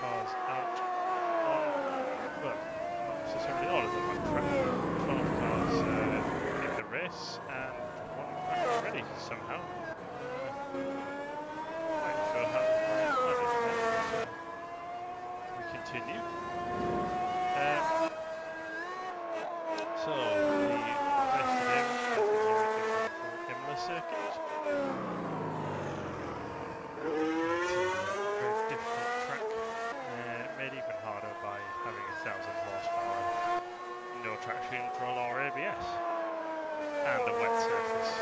cars out on, well, not necessarily all of them on track, but 12 cars in the race and one back already somehow. Quite sure how Ryan managed that, but we continue. So the race today was started here at the wonderful Imola circuit. It's a very difficult track, made even harder by having 1,000 horsepower, no traction control or ABS, and a wet surface.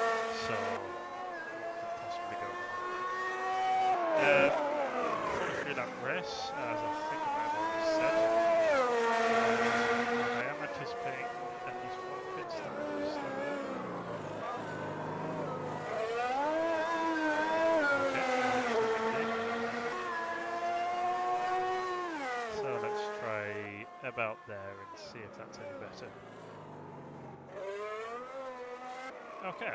So what could possibly go wrong? Full 3-lap race, as I think I might have already said. And I am anticipating at least one pit stop. So let's try about there and see if that's any better. Okay,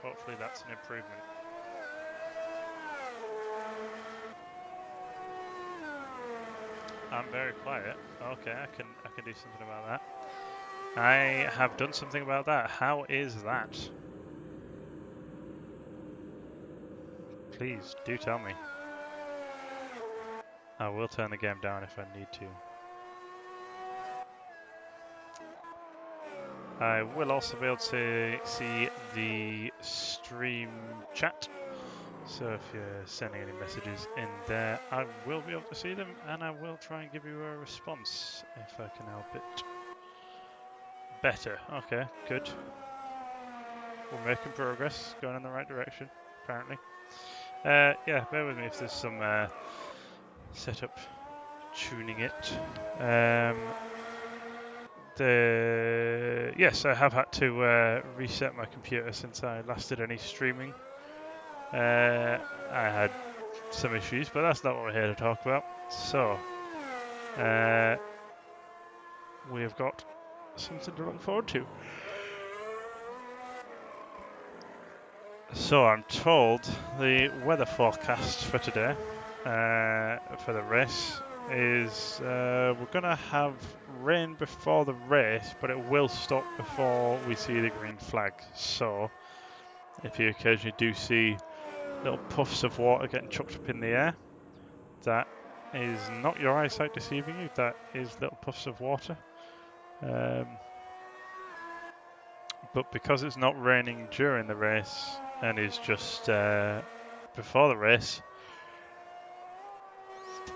hopefully that's an improvement. I'm very quiet. Okay, I can do something about that. I have done something about that. How is that? Please do tell me. I will turn the game down if I need to. I will also be able to see the stream chat. So if you're sending any messages in there, I will be able to see them and I will try and give you a response if I can help it. Better. Okay, good. We're making progress, going in the right direction, apparently. Yeah, bear with me if there's some setup tuning it. Yes, I have had to reset my computer since I last did any streaming. I had some issues, but that's not what we're here to talk about. So, we've got something to look forward to. So I'm told the weather forecast for today, for the race, is we're going to have rain before the race, but it will stop before we see the green flag. So if you occasionally do see little puffs of water getting chucked up in the air, that is not your eyesight deceiving you, that is little puffs of water. But because it's not raining during the race and is just before the race,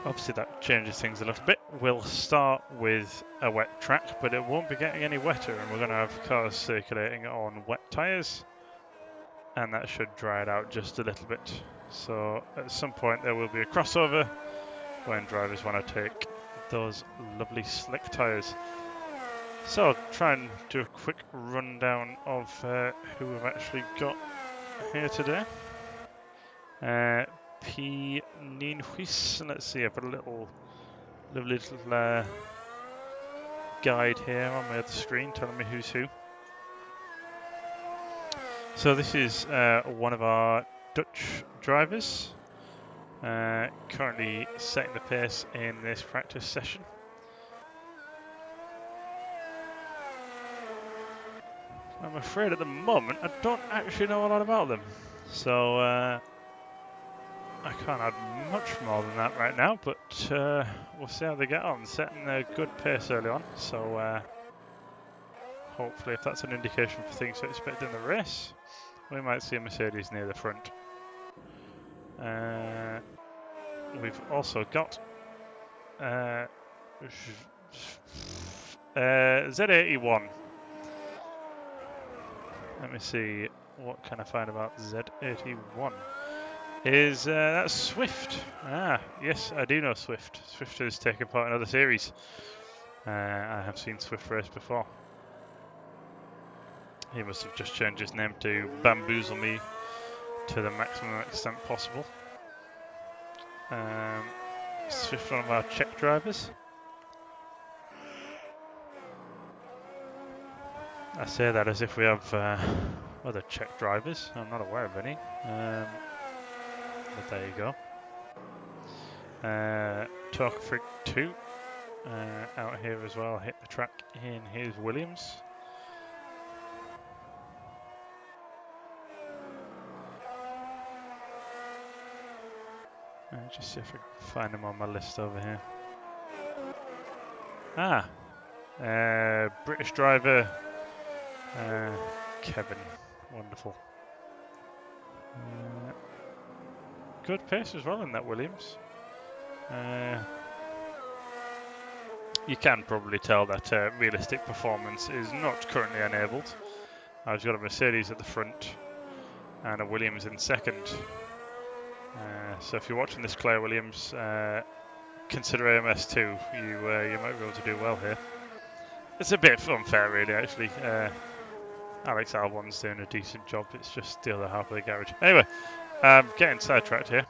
obviously that changes things a little bit. We'll start with a wet track, but it won't be getting any wetter, and we're going to have cars circulating on wet tyres, and that should dry it out just a little bit. So at some point there will be a crossover when drivers want to take those lovely slick tyres. So I'll try and do a quick rundown of who we've actually got here today. P. Ninhuis. Let's see, I've got a little lovely little guide here on my other screen telling me who's who. So this is one of our Dutch drivers, currently setting the pace in this practice session. I'm afraid at the moment I don't actually know a lot about them, so I can't add much more than that right now, but we'll see how they get on. Setting a good pace early on, so hopefully if that's an indication for things to expect in the race, we might see a Mercedes near the front. We've also got Z81. Let me see, what can I find about Z81? Is that's Swift. Ah, yes, I do know Swift. Swift has taken part in other series. I have seen Swift race before. He must have just changed his name to bamboozle me to the maximum extent possible. Swift, one of our Czech drivers. I say that as if we have other Czech drivers. I'm not aware of any. But there you go. Talk Freak 2 out here as well, hit the track in his Williams. Just see if I can find him on my list over here. British driver Kevin, wonderful. Good pace as well in that Williams. You can probably tell that realistic performance is not currently enabled. I've got a Mercedes at the front and a Williams in second. So if you're watching this Claire Williams, consider AMS2. You might be able to do well here. It's a bit unfair, really. Actually, Alex Albon's doing a decent job. It's just the other half of the garage. Anyway, getting sidetracked here.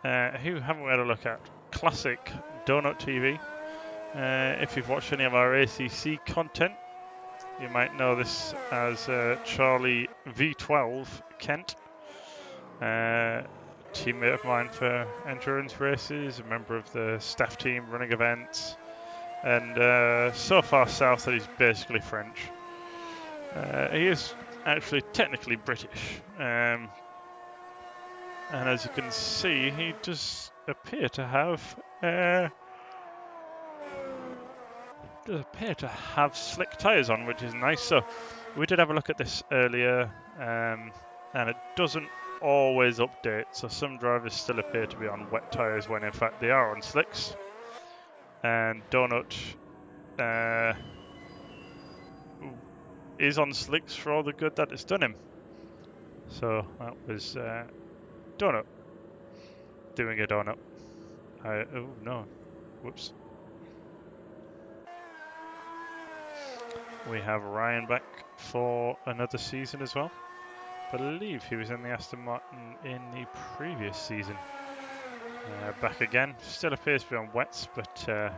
Who haven't we had a look at? Classic Donut TV. If you've watched any of our ACC content, you might know this as Charlie V12 Kent. Teammate of mine for endurance races, a member of the staff team running events, and so far south that he's basically French. He is actually technically British, and as you can see, he does appear to have slick tyres on, which is nice. So we did have a look at this earlier, and it doesn't always update. So some drivers still appear to be on wet tyres when in fact they are on slicks. And Donut is on slicks for all the good that it's done him. So that was Donut doing a donut. Oh no, whoops. We have Ryan back for another season as well. I believe he was in the Aston Martin in the previous season. Back again. Still appears to be on wets, but I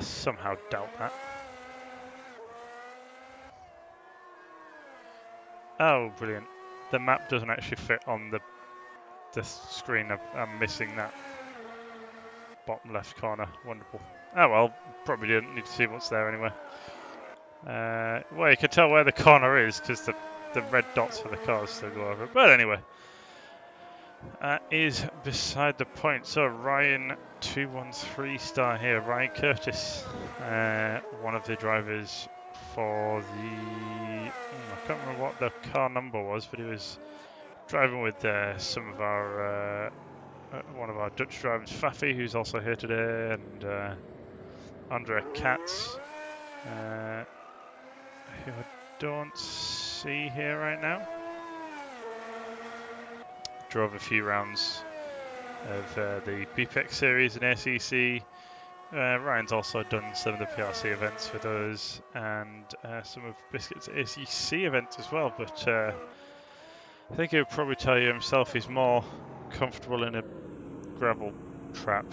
somehow doubt that. Oh, brilliant. The map doesn't actually fit on the screen. I'm missing that bottom left corner. Wonderful. Oh well, probably didn't need to see what's there anyway. Well, you can tell where the corner is because the red dots for the cars still go over it. But anyway, is beside the point. So Ryan 213 star here. Ryan Curtis, one of the drivers for the. I can't remember what the car number was, but he was driving with some of our one of our Dutch drivers, Faffy, who's also here today, and Andrea Katz, who I don't see here right now. Drove a few rounds of the BPEX series in ACC. Ryan's also done some of the PRC events with us and some of BSKIT's ACC events as well, but I think he would probably tell you himself he's more comfortable in a gravel trap.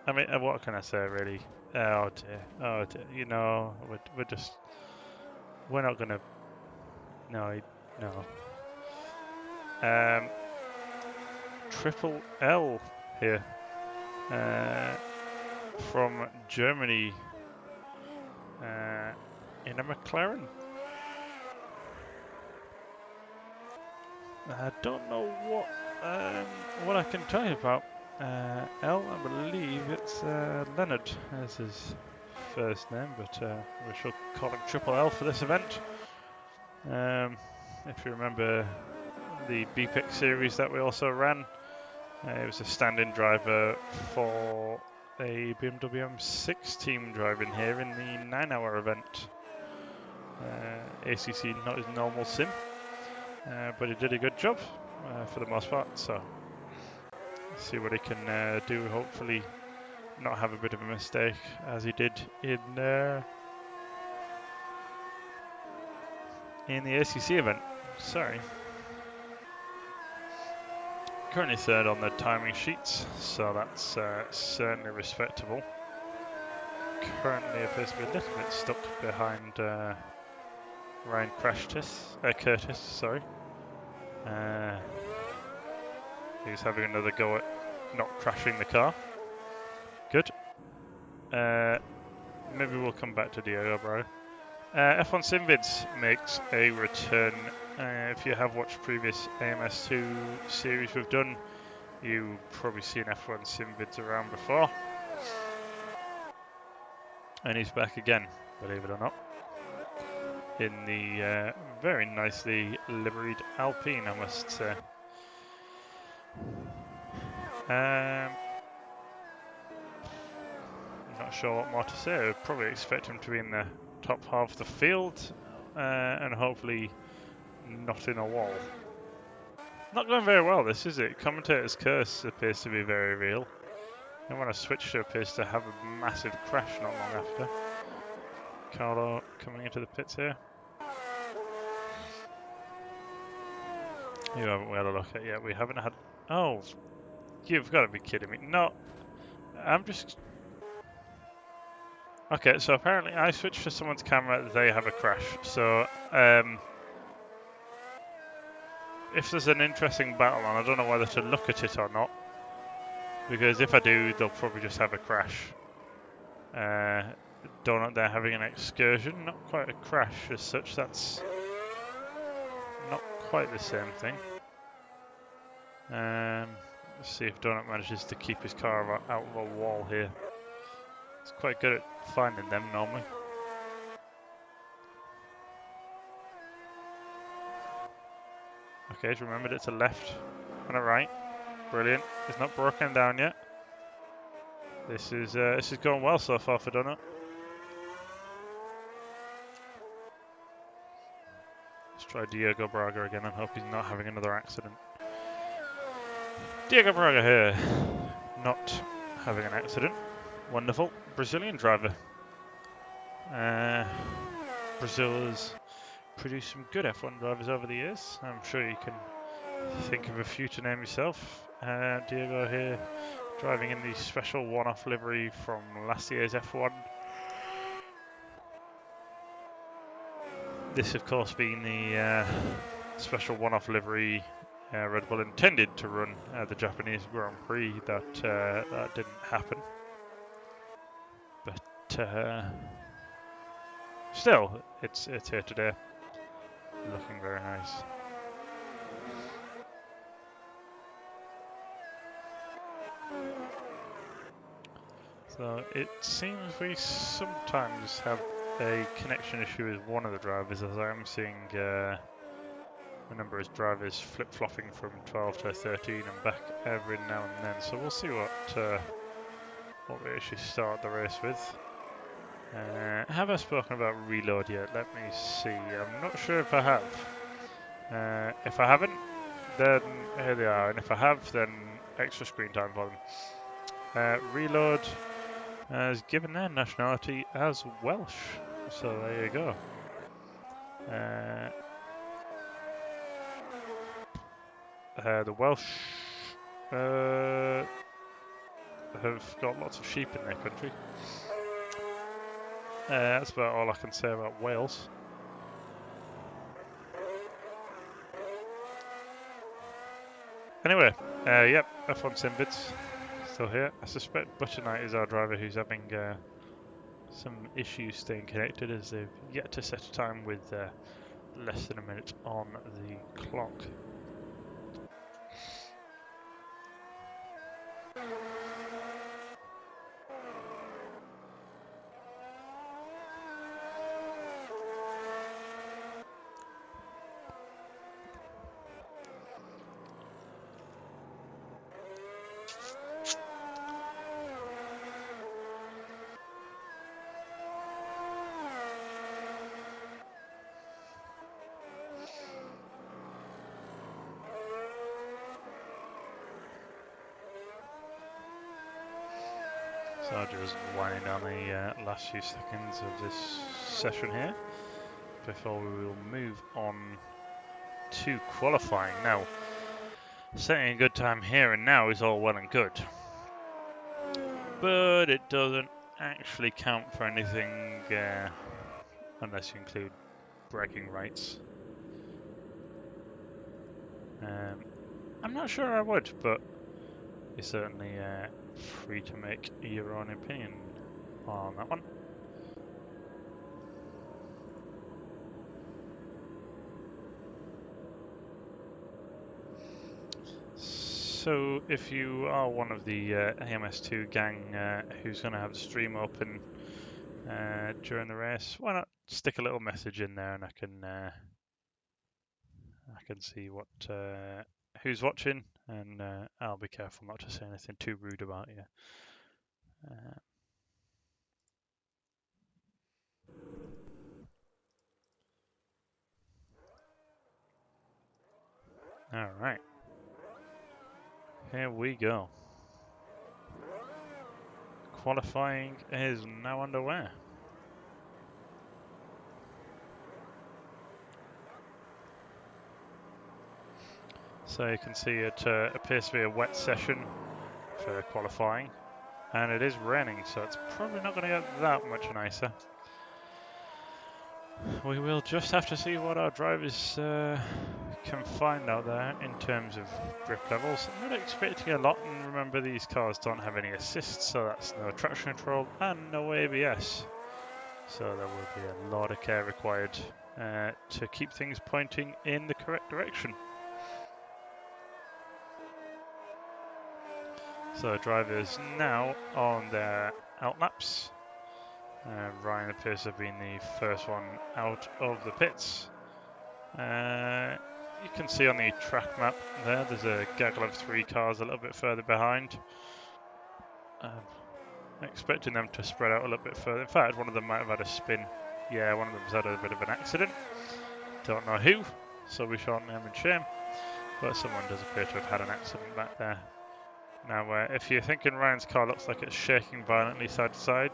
I mean, what can I say really? Oh dear. You know, we're not gonna. No. Triple L here from Germany in a McLaren. I don't know what I can tell you about L. I believe it's Leonard as his first name, but we shall call him Triple L for this event. If you remember the BPEX series that we also ran, it was a stand-in driver for a BMW M6 team driving here in the 9-hour event. ACC, not his normal sim, but he did a good job for the most part, so see what he can do. Hopefully not have a bit of a mistake as he did in the ACC event. Sorry. Currently third on the timing sheets, so that's certainly respectable. Currently appears to be a little bit stuck behind Ryan Curtis, sorry. He's having another go at not crashing the car. Good. Maybe we'll come back to Diego, bro. F1 Simvids makes a return. If you have watched previous AMS2 series we've done, you've probably seen F1 Simvids around before. And he's back again, believe it or not, in the very nicely liveried Alpine, I must say. I'm not sure what more to say. I would probably expect him to be in the top half of the field and hopefully not in a wall. Not going very well, this, is it? Commentator's curse appears to be very real. And when I switched to appears to have a massive crash not long after. Carlo coming into the pits here. You haven't had a look at yet. We haven't had... Oh, you've got to be kidding me. No, I'm just... Okay, so apparently I switched to someone's camera, they have a crash. So, if there's an interesting battle on, I don't know whether to look at it or not. Because if I do, they'll probably just have a crash. Donut there having an excursion, not quite a crash as such, that's not quite the same thing. Let's see if Donut manages to keep his car out of a wall here. He's quite good at finding them normally. Okay, he's remembered it's a left and a right. Brilliant. It's not broken down yet. This is going well so far for Donut. Let's try Diego Braga again and hope he's not having another accident. Diego Braga here, not having an accident. Wonderful. Brazilian driver. Brazil has produced some good F1 drivers over the years. I'm sure you can think of a few to name yourself. Diego here, driving in the special one-off livery from last year's F1. This, of course, being the special one-off livery Red Bull intended to run the Japanese Grand Prix. That didn't happen. But still, it's here today, looking very nice. So it seems we sometimes have a connection issue with one of the drivers, as I am seeing a number of drivers flip-flopping from 12 to 13 and back every now and then. So we'll see what we actually start the race with. Have I spoken about reload yet? Let me see. I'm not sure if I have. If I haven't, then here they are. And if I have, then extra screen time for them. Reload has given their nationality as Welsh. So there you go. The Welsh have got lots of sheep in their country. That's about all I can say about Wales. Anyway, yep, F1 Simvids still here. I suspect Butcher Knight is our driver who's having some issues staying connected, as they've yet to set a time with less than a minute on the clock. Sarger is winding down the last few seconds of this session here before we will move on to qualifying. Now, setting a good time here and now is all well and good, but it doesn't actually count for anything unless you include bragging rights. I'm not sure I would, but you're certainly free to make your own opinion on that one. So if you are one of the AMS2 gang who's going to have the stream open during the race, why not stick a little message in there, and I can see what who's watching, and I'll be careful not to say anything too rude about you. All right, here we go. Qualifying is now underway. So you can see it appears to be a wet session for qualifying, and it is raining, so it's probably not going to get that much nicer. We will just have to see what our drivers can find out there in terms of grip levels. I'm not expecting a lot, and remember these cars don't have any assists, so that's no traction control and no ABS. So there will be a lot of care required to keep things pointing in the correct direction. So drivers now on their outlaps. Ryan appears to have been the first one out of the pits. You can see on the track map there's a gaggle of 3 cars a little bit further behind. Expecting them to spread out a little bit further. In fact, one of them might have had a spin. Yeah, one of them's had a bit of an accident. Don't know who, so we shan't name and shame. But someone does appear to have had an accident back there. Now, if you're thinking Ryan's car looks like it's shaking violently side to side,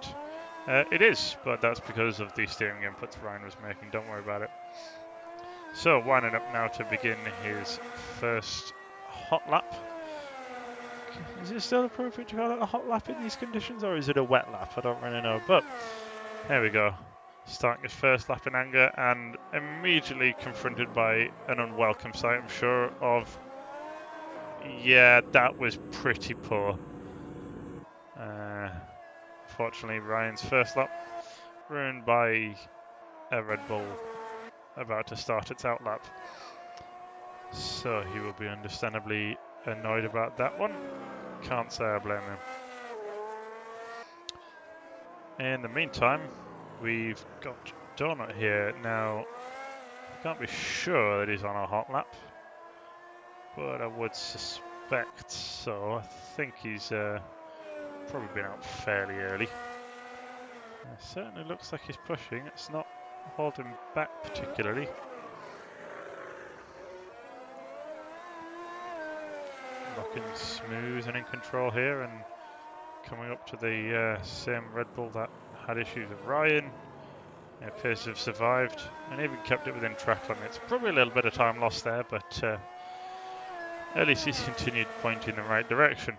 it is, but that's because of the steering inputs Ryan was making. Don't worry about it. So, winding up now to begin his first hot lap. Is it still appropriate to call it a hot lap in these conditions, or is it a wet lap? I don't really know, but there we go. Starting his first lap in anger and immediately confronted by an unwelcome sight, I'm sure, of... Yeah, that was pretty poor. Fortunately, Ryan's first lap ruined by a Red Bull about to start its outlap. So he will be understandably annoyed about that one. Can't say I blame him. In the meantime, we've got Donut here. Now, I can't be sure that he's on a hot lap, but I would suspect so. I think he's probably been out fairly early. It certainly looks like he's pushing. It's not holding back particularly. Looking smooth and in control here, and coming up to the same Red Bull that had issues with Ryan. It appears to have survived and even kept it within track limits. Probably a little bit of time lost there, but at least he's continued pointing in the right direction.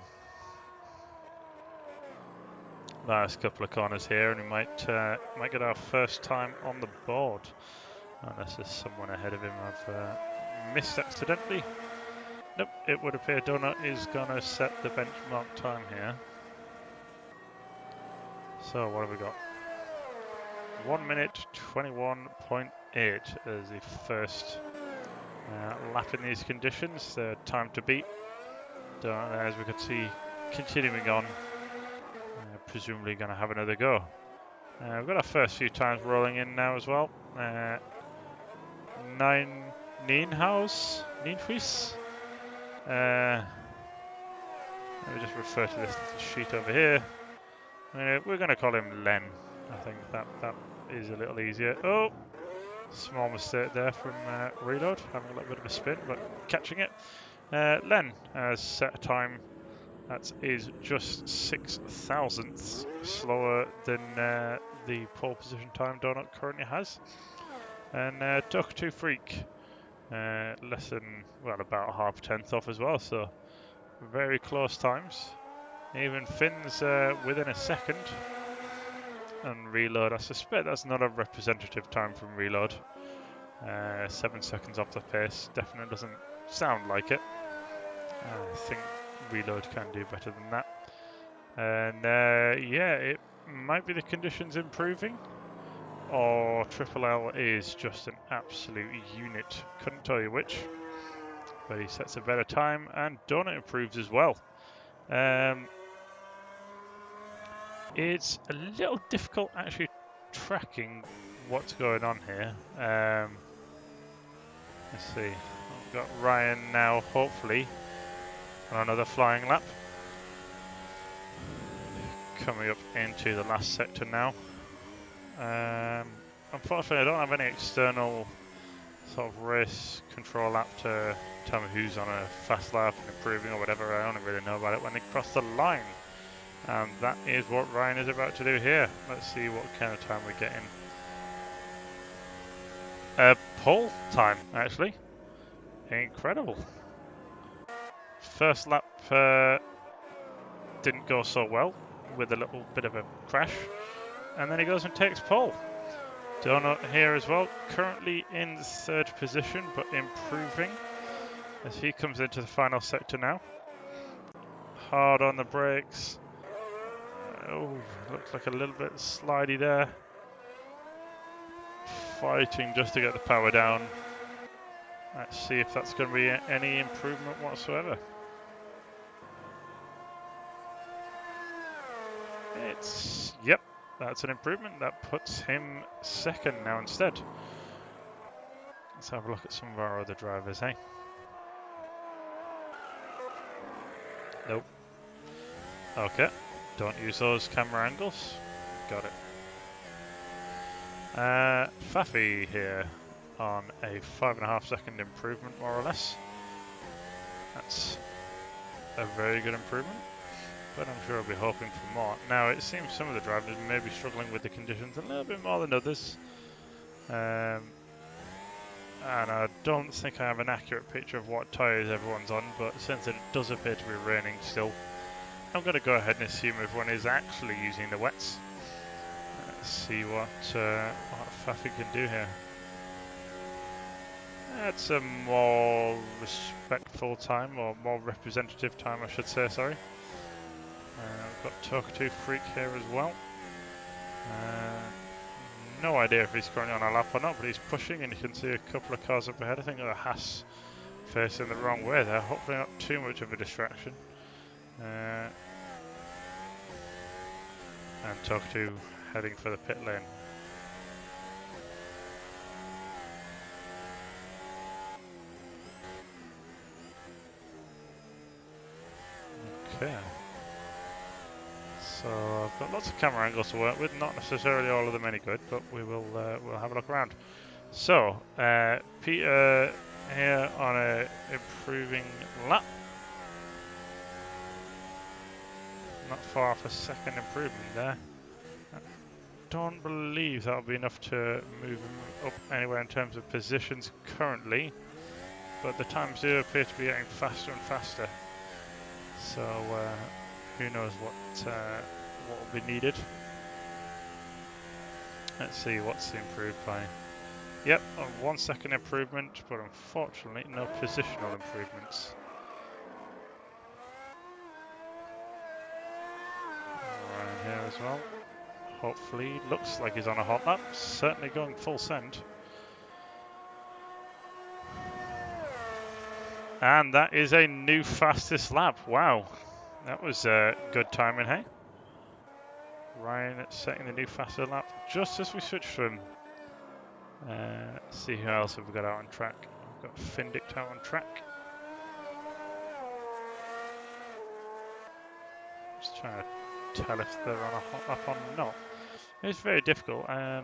Last couple of corners here, and we might get our first time on the board, unless there's someone ahead of him I've missed accidentally. Nope, it would appear Donut is going to set the benchmark time here. So what have we got? 1 minute 21.8 as the first lap in these conditions. The time to beat. Donut, as we could see, continuing on. Presumably going to have another go. We've got our first few times rolling in now as well. Nienhuis. Let me just refer to this little sheet over here. We're going to call him Len. I think that is a little easier. Oh, small mistake there from Reload, having a little bit of a spin, but catching it. Len has set a time that is just 0.006 slower than the pole position time Donut currently has. And Duck 2 Freak, less than, well, about half a tenth off as well, so very close times. Even Finn's within a second. And Reload, I suspect that's not a representative time from Reload. 7 seconds off the pace definitely doesn't sound like it. I think Reload can do better than that. And yeah, it might be the conditions improving, or Triple L is just an absolute unit. Couldn't tell you which, but he sets a better time, and Donut improves as well. It's a little difficult actually tracking what's going on here. Let's see. We've got Ryan now, hopefully, on another flying lap. Coming up into the last sector now. Unfortunately, I don't have any external sort of race control app to tell me who's on a fast lap and improving or whatever. I only really know about it when they cross the line. And that is what Ryan is about to do here. Let's see what kind of time we get in. Pole time, actually. Incredible. First lap didn't go so well with a little bit of a crash. And then he goes and takes pole. Donut here as well, currently in third position, but improving as he comes into the final sector now. Hard on the brakes. Oh, looks like a little bit slidey there. Fighting just to get the power down. Let's see if that's going to be any improvement whatsoever. Yep, that's an improvement. That puts him second now instead. Let's have a look at some of our other drivers, hey? Nope. Okay, don't use those camera angles. Got it. Faffy here on a 5.5 second improvement, more or less. That's a very good improvement, but I'm sure I'll be hoping for more. Now, it seems some of the drivers may be struggling with the conditions a little bit more than others. And I don't think I have an accurate picture of what tyres everyone's on, but since it does appear to be raining still, I'm going to go ahead and assume everyone is actually using the wets. Let's see what Faffy can do here. That's a more respectful time, or more representative time, I should say, sorry. I've got Talkative Freak here as well. No idea if he's currently on a lap or not, but he's pushing, and you can see a couple of cars up ahead. I think the Haas facing the wrong way there. Hopefully not too much of a distraction. And Talkative heading for the pit lane. Okay. So I've got lots of camera angles to work with, not necessarily all of them any good, but we'll have a look around. So Peter here on a improving lap, not far off a second improvement there. I don't believe that'll be enough to move him up anywhere in terms of positions currently, but the times do appear to be getting faster and faster. So who knows what will be needed. Let's see what's improved by. Yep, a 1 second improvement, but unfortunately no positional improvements. Ryan here as well. Hopefully, looks like he's on a hot lap. Certainly going full send. And that is a new fastest lap. Wow, that was good timing, hey? Ryan setting the new fastest lap just as we switch to him. Let's see who else have we got out on track. We've got Findict out on track. Just trying to tell if they're on a hot lap or not. It's very difficult. I'll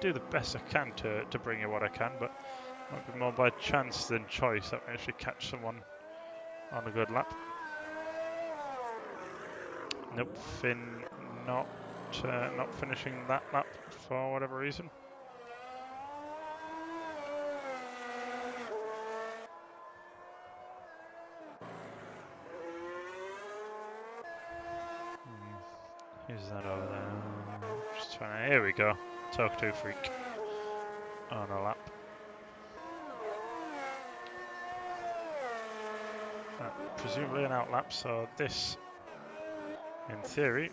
do the best I can to bring you what I can, but it might be more by chance than choice that we actually catch someone on a good lap. Nope, Finn not finishing that lap for whatever reason. Who's that over there? Just trying to, here we go. Talk to Freak on a lap. presumably an outlap, so this, in theory,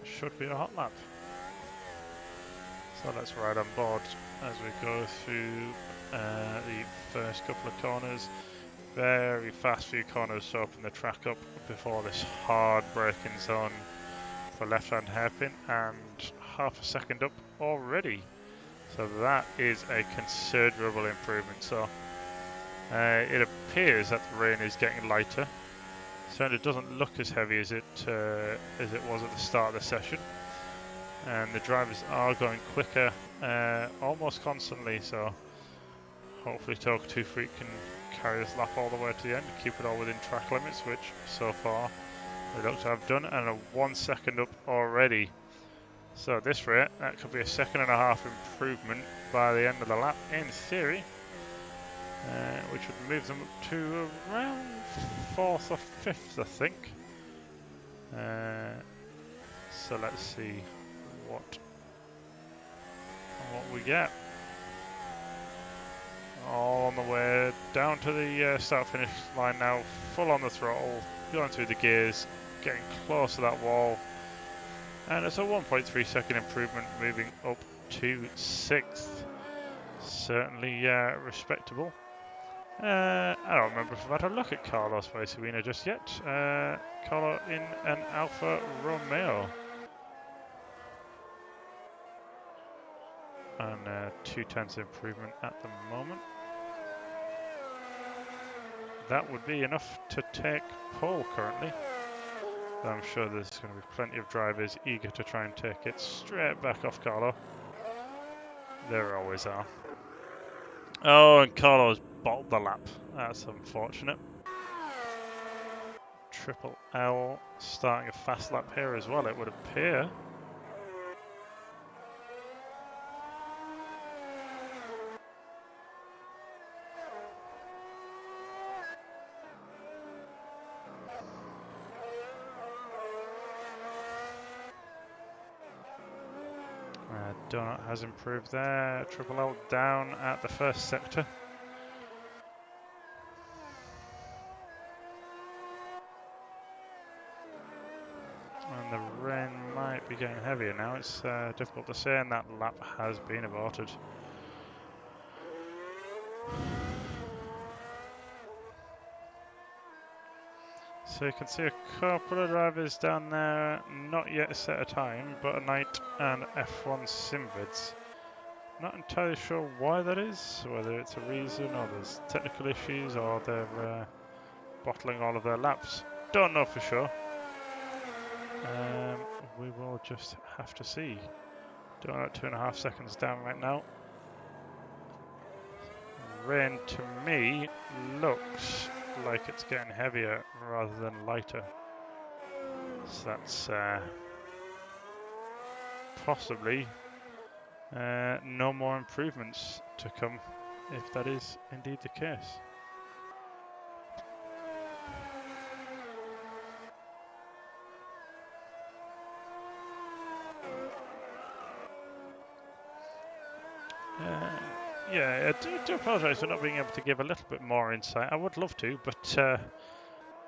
should be a hot lap. So let's ride on board as we go through the first couple of corners. Very fast few corners to open the track up before this hard braking zone for left-hand hairpin, and half a second up already. So that is a considerable improvement. So it appears that the rain is getting lighter. Certainly doesn't look as heavy as it was at the start of the session. And the drivers are going quicker almost constantly, so hopefully Talk 2 Freak can carry this lap all the way to the end and keep it all within track limits, which so far they look to have done, and a 1 second up already. So at this rate, that could be a 1.5 second improvement by the end of the lap, in theory, which would move them up to around 4th or 5th, I think. So let's see what we get. All on the way down to the start-finish line now, full on the throttle, going through the gears, getting close to that wall, and it's a 1.3 second improvement, moving up to 6th. Certainly respectable. I don't remember if I've had a look at Carlos Vaisavina just yet. Carlo in an Alfa Romeo. And 0.2 improvement at the moment. That would be enough to take pole currently. I'm sure there's going to be plenty of drivers eager to try and take it straight back off Carlo. There always are. Oh, and Carlo's bottled the lap. That's unfortunate. Triple L starting a fast lap here as well, it would appear. Donut has improved there. Triple L down at the first sector. And the rain might be getting heavier now. It's difficult to say, and that lap has been aborted. So you can see a couple of drivers down there, not yet set a time, but a Knight and F1 Simvids. Not entirely sure why that is, whether it's a reason or there's technical issues or they're bottling all of their laps. Don't know for sure. We will just have to see. Doing at 2.5 seconds down right now. Rain to me looks like it's getting heavier rather than lighter. So that's possibly no more improvements to come if that is indeed the case. Yeah, I do apologise for not being able to give a little bit more insight. I would love to, but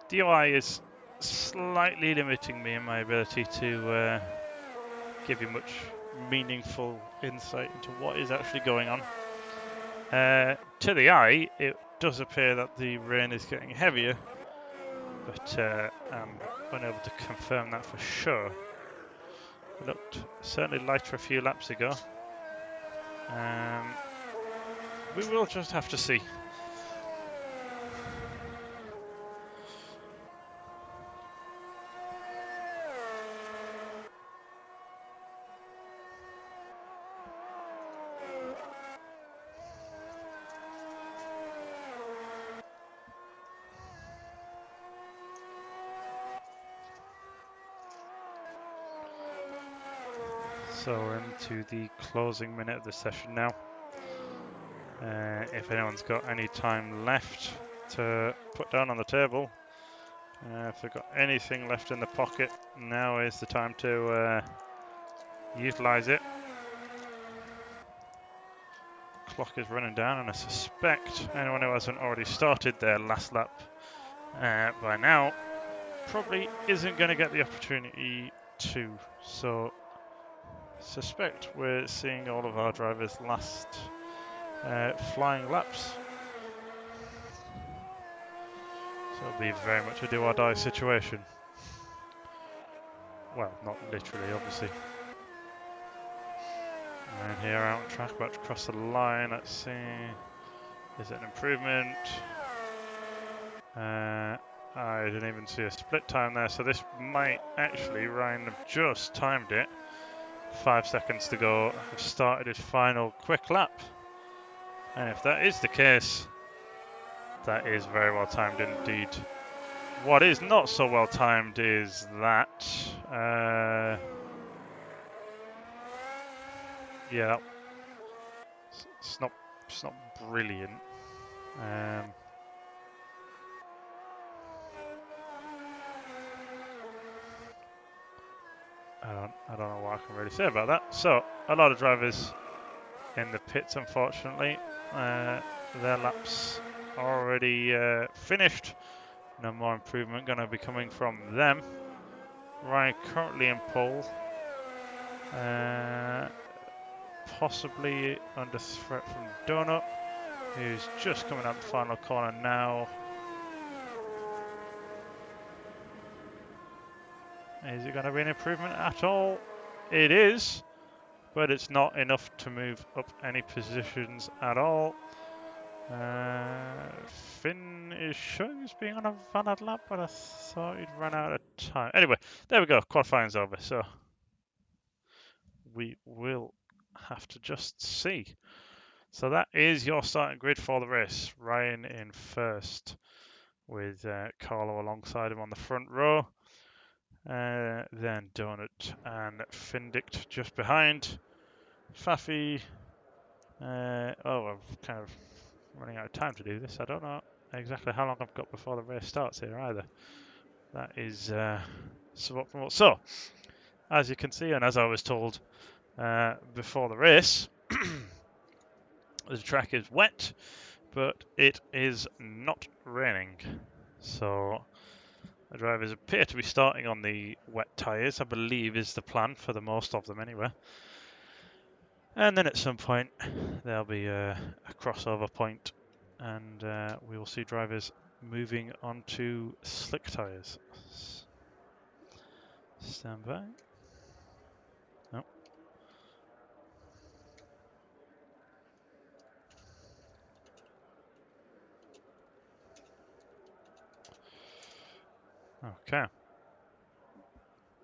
DOI is slightly limiting me in my ability to give you much meaningful insight into what is actually going on. To the eye, it does appear that the rain is getting heavier, but I'm unable to confirm that for sure. It looked certainly lighter a few laps ago. We will just have to see. So we're into the closing minute of the session now. If anyone's got any time left to put down on the table, if they've got anything left in the pocket, now is the time to utilise it. Clock is running down, and I suspect anyone who hasn't already started their last lap by now probably isn't going to get the opportunity to. So suspect we're seeing all of our drivers last flying laps. So it'll be very much a do or die situation. Well, not literally, obviously. And here out on track, about to cross the line. Let's see. Is it an improvement? I didn't even see a split time there, so this might actually, Ryan have just timed it. 5 seconds to go, have started his final quick lap. And if that is the case, that is very well timed indeed. What is not so well timed is that, yeah, it's not brilliant. I don't know what I can really say about that. So a lot of drivers in the pits, unfortunately. Their laps already finished. No more improvement going to be coming from them. Ryan currently in pole. Possibly under threat from Donut, who's just coming up the final corner now. Is it going to be an improvement at all? It is, but it's not enough to move up any positions at all. Finn is showing as being on a valid lap, but I thought he'd run out of time. Anyway, there we go. Qualifying's over, so we will have to just see. So that is your starting grid for the race. Ryan in first with Carlo alongside him on the front row. Then Donut and Findict just behind. Faffy. I'm kind of running out of time to do this. I don't know exactly how long I've got before the race starts here either. That is suboptimal. So, as you can see, and as I was told before the race, the track is wet, but it is not raining. So the drivers appear to be starting on the wet tyres, I believe is the plan for the most of them anyway. And then at some point there'll be a crossover point and we will see drivers moving onto slick tyres. Stand by. Oh. Okay.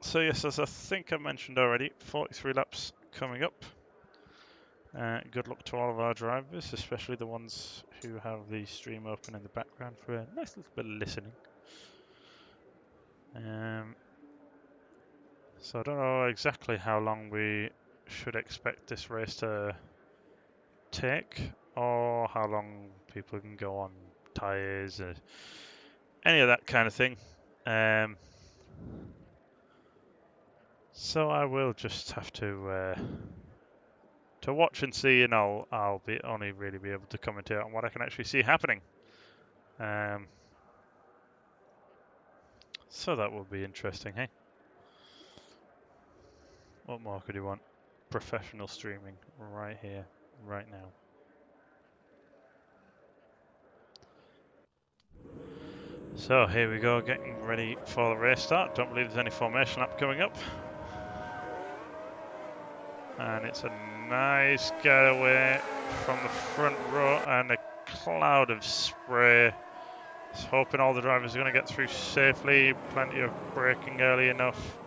So yes, as I think I mentioned already, 43 laps coming up. Good luck to all of our drivers, especially the ones who have the stream open in the background for a nice little bit of listening. So I don't know exactly how long we should expect this race to take, or how long people can go on tyres, or any of that kind of thing. So I will just have to watch and see, and I'll be only really be able to commentate on what I can actually see happening. So that will be interesting, hey? What more could you want? Professional streaming right here, right now. So here we go, getting ready for the race start. Don't believe there's any formation lap coming up. And it's a nice getaway from the front row and a cloud of spray. Just hoping all the drivers are going to get through safely. Plenty of braking early enough.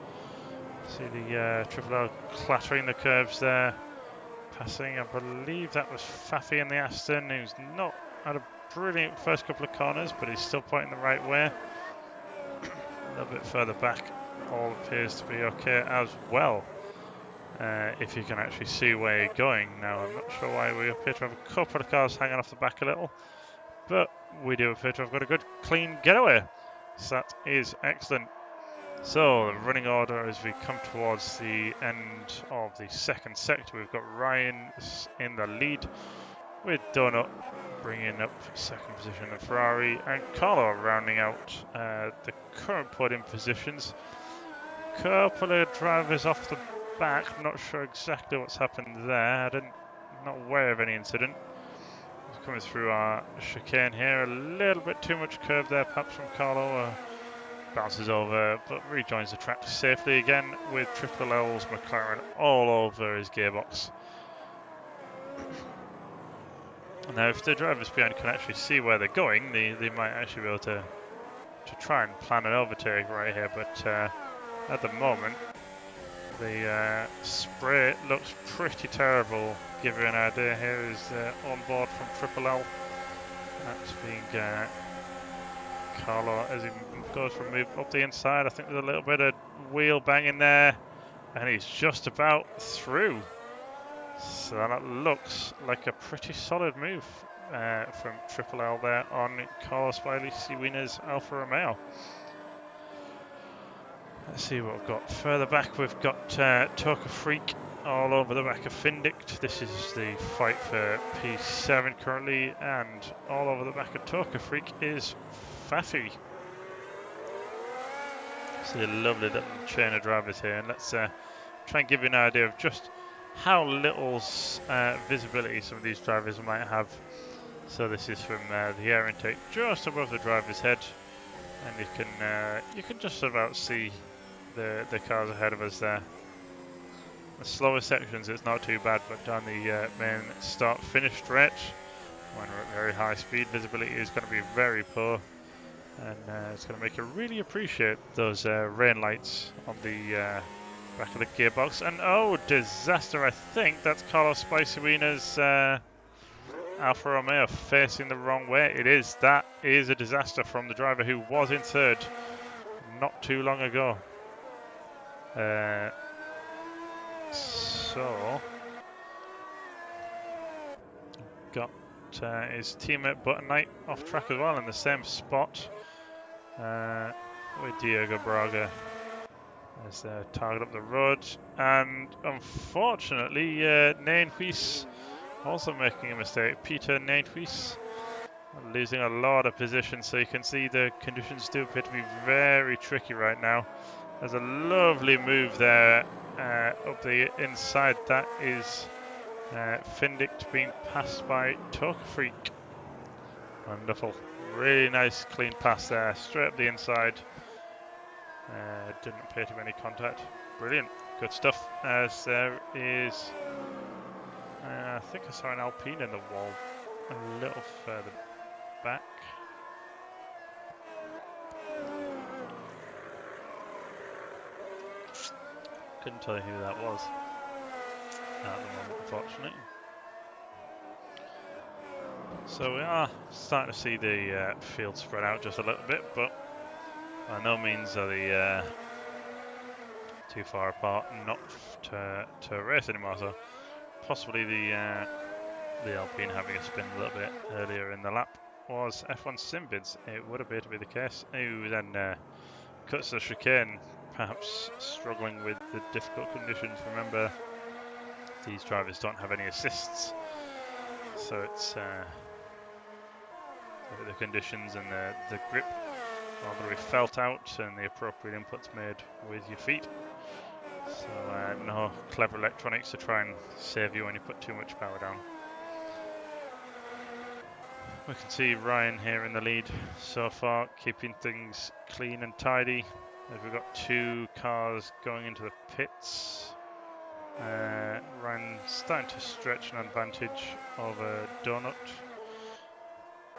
See the Triple L clattering the curves there. Passing, I believe that was Faffy in the Aston, who's not had a brilliant first couple of corners, but he's still pointing the right way. A little bit further back, all appears to be okay as well. If you can actually see where you're going. Now, I'm not sure why we appear to have a couple of cars hanging off the back a little, but we do appear to have got a good, clean getaway. So that is excellent. So, the running order as we come towards the end of the second sector, we've got Ryan in the lead with Donut bringing up second position the Ferrari, and Carlo rounding out the current podium positions. Couple of drivers off the back, not sure exactly what's happened there. Not aware of any incident. He's coming through our chicane here, a little bit too much curve there perhaps from Carlo. Bounces over, but rejoins the track safely again with Triple L's McLaren all over his gearbox. Now, if the drivers behind can actually see where they're going, they might actually be able to try and plan an overtake right here. But at the moment, the spray looks pretty terrible. Give you an idea, here is on board from Triple L. That's being Carlo as he goes from move up the inside. I think there's a little bit of wheel banging there, and he's just about through. So that looks like a pretty solid move from Triple L there on Carlos Ciwina's Alfa Romeo. Let's see what we've got. Further back, we've got Toka Freak all over the back of Findict. This is the fight for P7 currently, and all over the back of Toka Freak is Fafi. See a lovely little chain of drivers here, and let's try and give you an idea of just how little visibility some of these drivers might have. So this is from the air intake just above the driver's head, and you can just about see the cars ahead of us there. The slower sections it's not too bad, but on the main start-finish stretch, when we're at very high speed, visibility is going to be very poor, and it's going to make you really appreciate those rain lights on the back of the gearbox. And oh, disaster! I think that's Carlos Ciwina's Alfa Romeo facing the wrong way. It is. That is a disaster from the driver who was in third not too long ago. So got his teammate Button Knight off track as well in the same spot with Diego Braga as they target up the road, and unfortunately Nijnthuis also making a mistake. Peter Nijnthuis losing a lot of position, so you can see the conditions do appear to be very tricky right now. There's a lovely move there up the inside. That is Findict being passed by Toka Freak. Wonderful. Really nice clean pass there, straight up the inside. Didn't appear to be any contact. Brilliant. Good stuff. As there is, I think I saw an Alpine in the wall a little further back. Couldn't tell you who that was at the moment, unfortunately. So we are starting to see the field spread out just a little bit, but by no means are they too far apart not to race anymore. So possibly the Alpine having a spin a little bit earlier in the lap was F1 Simbids. It would appear to be the case. Who then cuts the chicane, perhaps struggling with the difficult conditions. Remember, these drivers don't have any assists, so it's the conditions and the grip all got to be felt out, and the appropriate inputs made with your feet. So no clever electronics to try and save you when you put too much power down. We can see Ryan here in the lead so far, keeping things clean and tidy. As we've got two cars going into the pits. Ryan starting to stretch an advantage over Donut.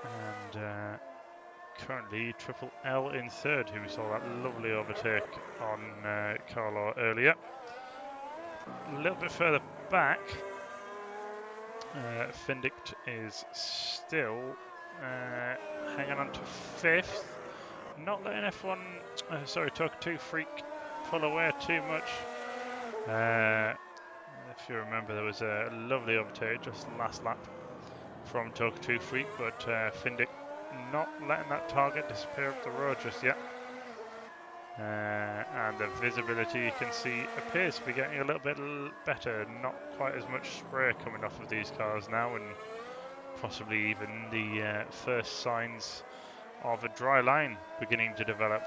And currently Triple L in third, who we saw that lovely overtake on Carlo earlier. A little bit further back, Findict is still hanging on to fifth, not letting F1, Toka 2 Freak pull away too much. If you remember, there was a lovely overtake just last lap from Toka 2 Freak, but Findict not letting that target disappear up the road just yet. And the visibility, you can see, appears to be getting a little bit better. Not quite as much spray coming off of these cars now, and possibly even the first signs of a dry line beginning to develop.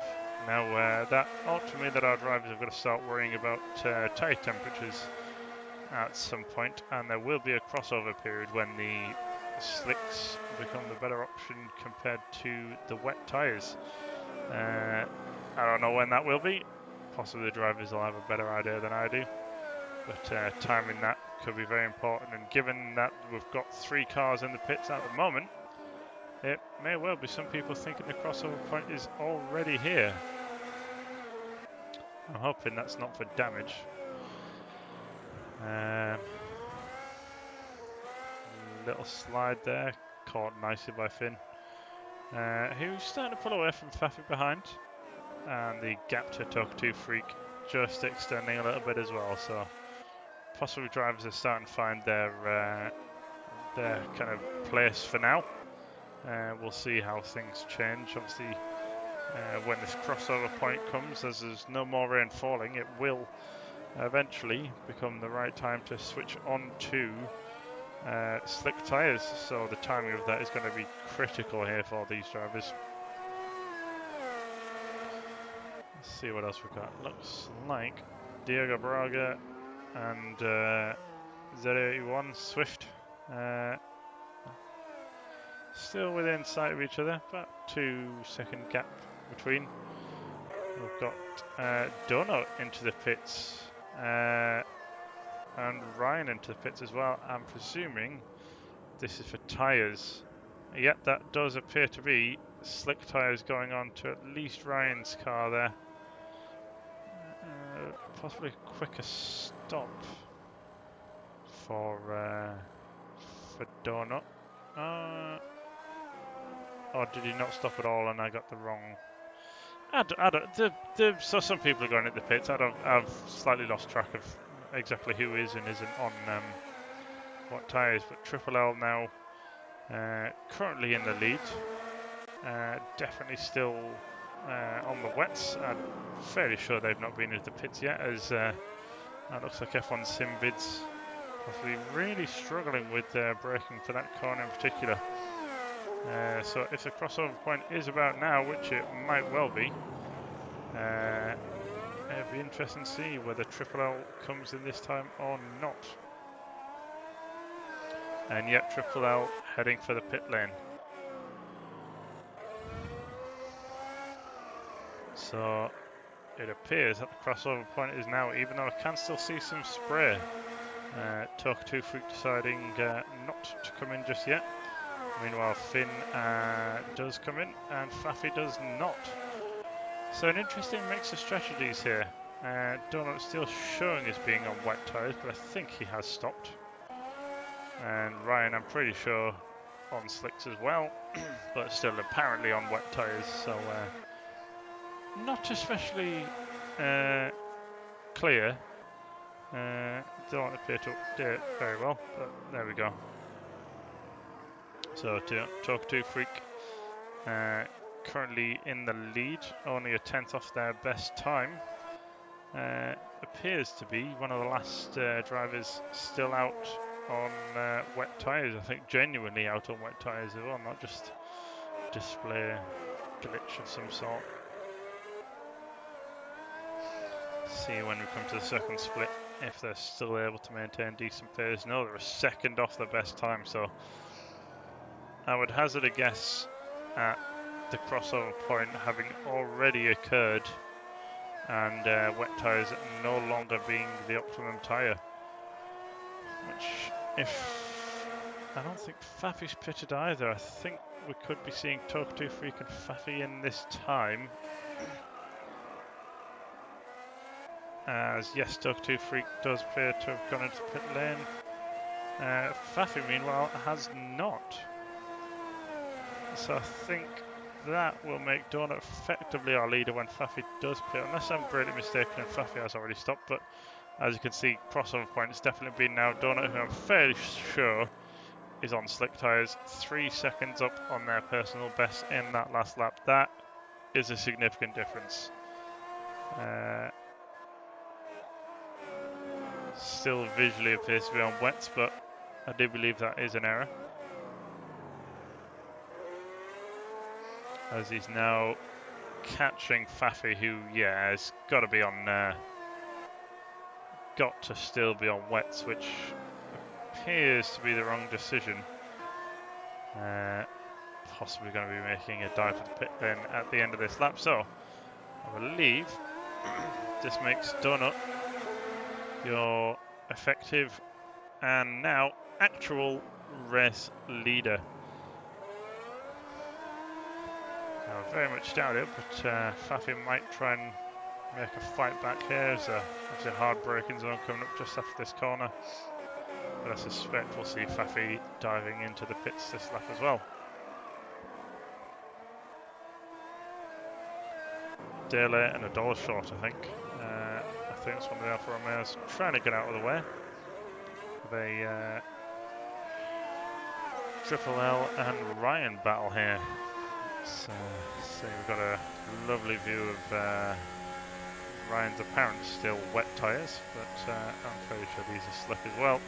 Now that ought to mean that our drivers have got to start worrying about tyre temperatures at some point, and there will be a crossover period when the slicks become the better option compared to the wet tyres. I don't know when that will be. Possibly the drivers will have a better idea than I do, but timing that could be very important, and given that we've got 3 cars in the pits at the moment, it may well be some people thinking the crossover point is already here. I'm hoping that's not for damage. Little slide there, caught nicely by Finn, who's starting to pull away from Faffy behind, and the gap to Talk 2 Freak just extending a little bit as well, so possibly drivers are starting to find their kind of place for now. We'll see how things change. Obviously, when this crossover point comes, as there's no more rain falling, it will eventually become the right time to switch on to slick tyres. So the timing of that is going to be critical here for these drivers. Let's see what else we've got. Looks like Diego Braga and S3R1 Swift still within sight of each other, about 2-second gap between. We've got Donut into the pits and Ryan into the pits as well. I'm presuming this is for tyres. Yep, that does appear to be slick tyres going on to at least Ryan's car there. Possibly a quicker stop for Donut. Or did he not stop at all and I got the wrong... I don't, so some people are going at the pits. I've slightly lost track of exactly who is and isn't on what tyres, but Triple L now currently in the lead. Definitely still on the wets. I'm fairly sure they've not been into the pits yet, as that looks like F1 Sim Vids possibly really struggling with braking for that corner in particular. So if the crossover point is about now, which it might well be, it'll be interesting to see whether Triple L comes in this time or not. And yet Triple L heading for the pit lane. So it appears that the crossover point is now, even though I can still see some spray. Talk 2 Freak deciding not to come in just yet. Meanwhile, Finn does come in and Faffy does not. So an interesting mix of strategies here. Donut still showing as being on wet tyres, but I think he has stopped. And Ryan, I'm pretty sure, on slicks as well, but still apparently on wet tyres. So not especially clear. Don't appear to do it very well, but there we go. So Talk 2 Freak currently in the lead, only a 10th off their best time. Appears to be one of the last drivers still out on wet tyres. I think genuinely out on wet tyres as well, not just display glitch of some sort. See when we come to the second split if they're still able to maintain decent pace. No, they're a second off their best time, so I would hazard a guess at the crossover point having already occurred and wet tyres no longer being the optimum tyre. Which, if I don't think Faffy's pitted either, I think we could be seeing Talk 2 Freak and Faffy in this time. As yes, Talk 2 Freak does appear to have gone into the pit lane. Faffy, meanwhile, has not. So I think that will make Donut effectively our leader when Faffy does pit, unless I'm greatly mistaken and Faffy has already stopped. But as you can see, crossover point has definitely been now Donut, who I'm fairly sure is on slick tyres, 3 seconds up on their personal best in that last lap. That is a significant difference. Still visually appears to be on wets, but I do believe that is an error. as he's now catching Faffy, who, yeah, has got to be on, got to still be on wets, which appears to be the wrong decision. Possibly going to be making a dive for the pit then at the end of this lap. So I believe this makes Donut your effective and now actual race leader. I very much doubt it, but Faffy might try and make a fight back here. There's obviously a hard braking zone coming up just after this corner. But I suspect we'll see Faffy diving into the pits this lap as well. Day late and $1 short, I think. I think it's one of the Alfa Romeos trying to get out of the way. They Triple L and Ryan battle here. So we've got a lovely view of Ryan's apparent still wet tyres, but I'm fairly sure these are slick as well.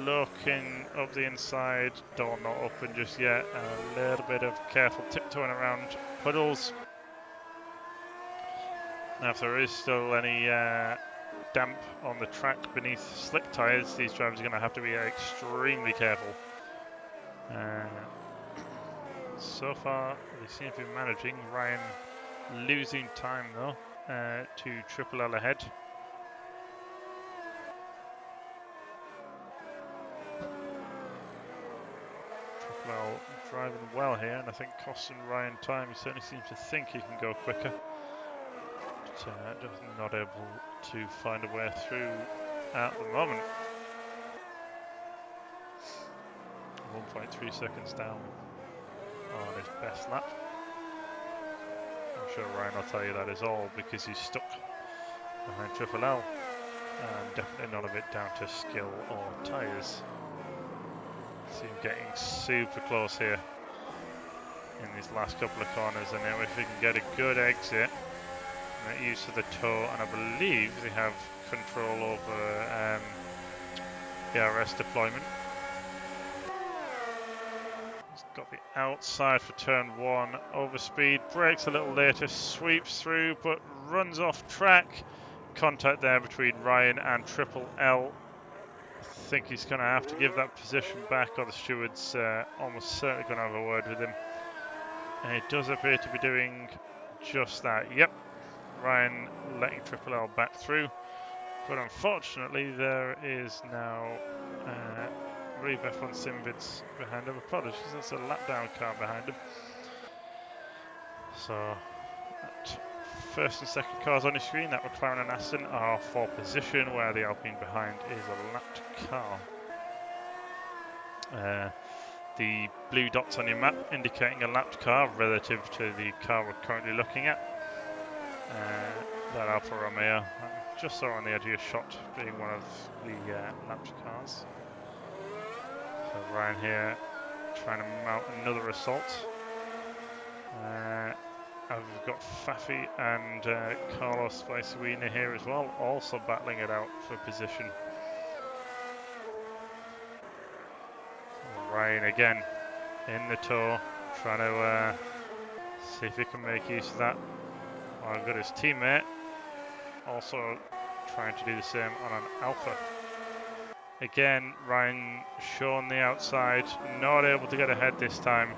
Looking up the inside, door not open just yet. A little bit of careful tiptoeing around puddles. Now, if there is still any damp on the track beneath slick tyres, these drivers are going to have to be extremely careful. So far, they seem to be managing. Ryan losing time though to Triple L ahead. Triple L driving well here, and I think costing Ryan time. He certainly seems to think he can go quicker, but just not able to find a way through at the moment. 1.3 seconds down on his best lap. I'm sure Ryan will tell you that is all because he's stuck behind Triple L, and definitely none of it down to skill or tyres. See him getting super close here in these last couple of corners, and now if he can get a good exit, make use of the toe, and I believe they have control over the RS deployment. Got the outside for turn 1, overspeed, brakes a little later, sweeps through but runs off track. Contact there between Ryan and Triple L. I think he's going to have to give that position back, or the steward's almost certainly going to have a word with him. And it does appear to be doing just that. Yep, Ryan letting Triple L back through. But unfortunately there is now Reeve F1 Simvids behind him. Apologies, that's a lap down car behind him. So that first and second cars on your screen, that McLaren and Aston, are for position, where the Alpine behind is a lapped car. The blue dots on your map indicating a lapped car relative to the car we're currently looking at. That Alfa Romeo, I just saw on the edge of your shot, being one of the lapped cars. So Ryan here trying to mount another assault. I've got Faffy and Carlos Vaisuina here as well, also battling it out for position. So Ryan again in the tow, trying to see if he can make use of that. I've got his teammate also trying to do the same on an Alpha. Again, Ryan shown the outside, not able to get ahead this time.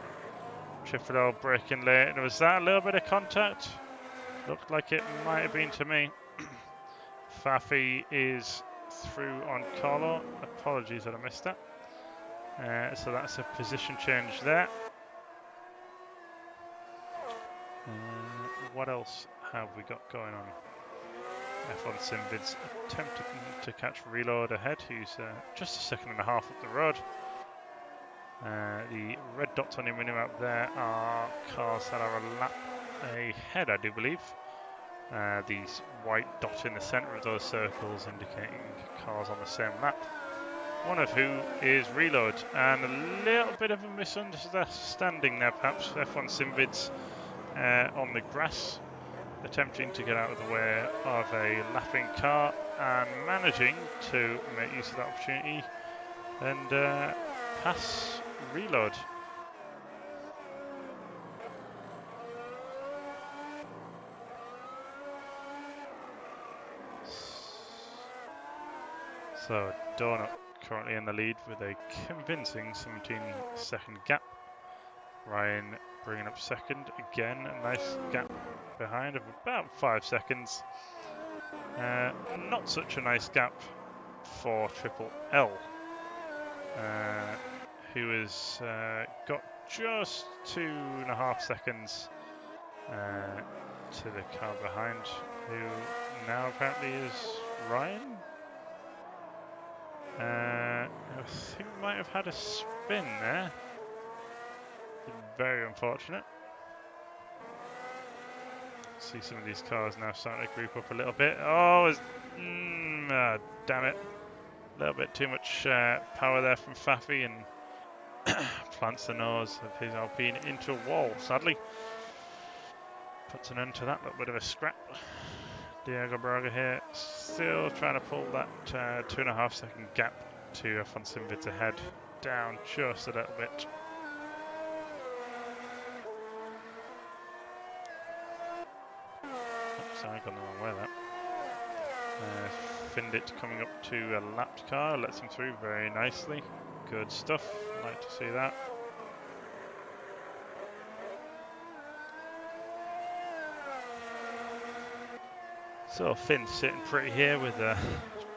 Triple L braking late, and was that a little bit of contact? Looked like it might have been to me. Faffy is through on Carlo. Apologies that I missed that. So that's a position change there. What else have we got going on? F1 Simvids attempting to catch Reload ahead, who's just a second and a half up the road. The red dots on your minimap there are cars that are a lap ahead, I do believe. These white dots in the centre of those circles indicating cars on the same lap. One of who is Reload, and a little bit of a misunderstanding there perhaps. F1 Simvids on the grass, attempting to get out of the way of a lapping car and managing to make use of that opportunity and pass Reload. So Donut currently in the lead with a convincing 17-second gap. Ryan bringing up second again, a nice gap behind of about 5 seconds. Not such a nice gap for Triple L, who has got just 2.5 seconds to the car behind, who now apparently is Ryan. I think might have had a spin there. Very unfortunate. See some of these cars now starting to group up a little bit. Oh, damn it. A little bit too much power there from Faffy and plants the nose of his Alpine into a wall, sadly. Puts an end to that little bit of a scrap. Diego Braga here, still trying to pull that 2.5 second gap to F1 Simvids ahead, down just a little bit. Oops, sorry, gone the wrong way there. Findit coming up to a lapped car, lets him through very nicely. Good stuff, like to see that. So Finn's sitting pretty here with a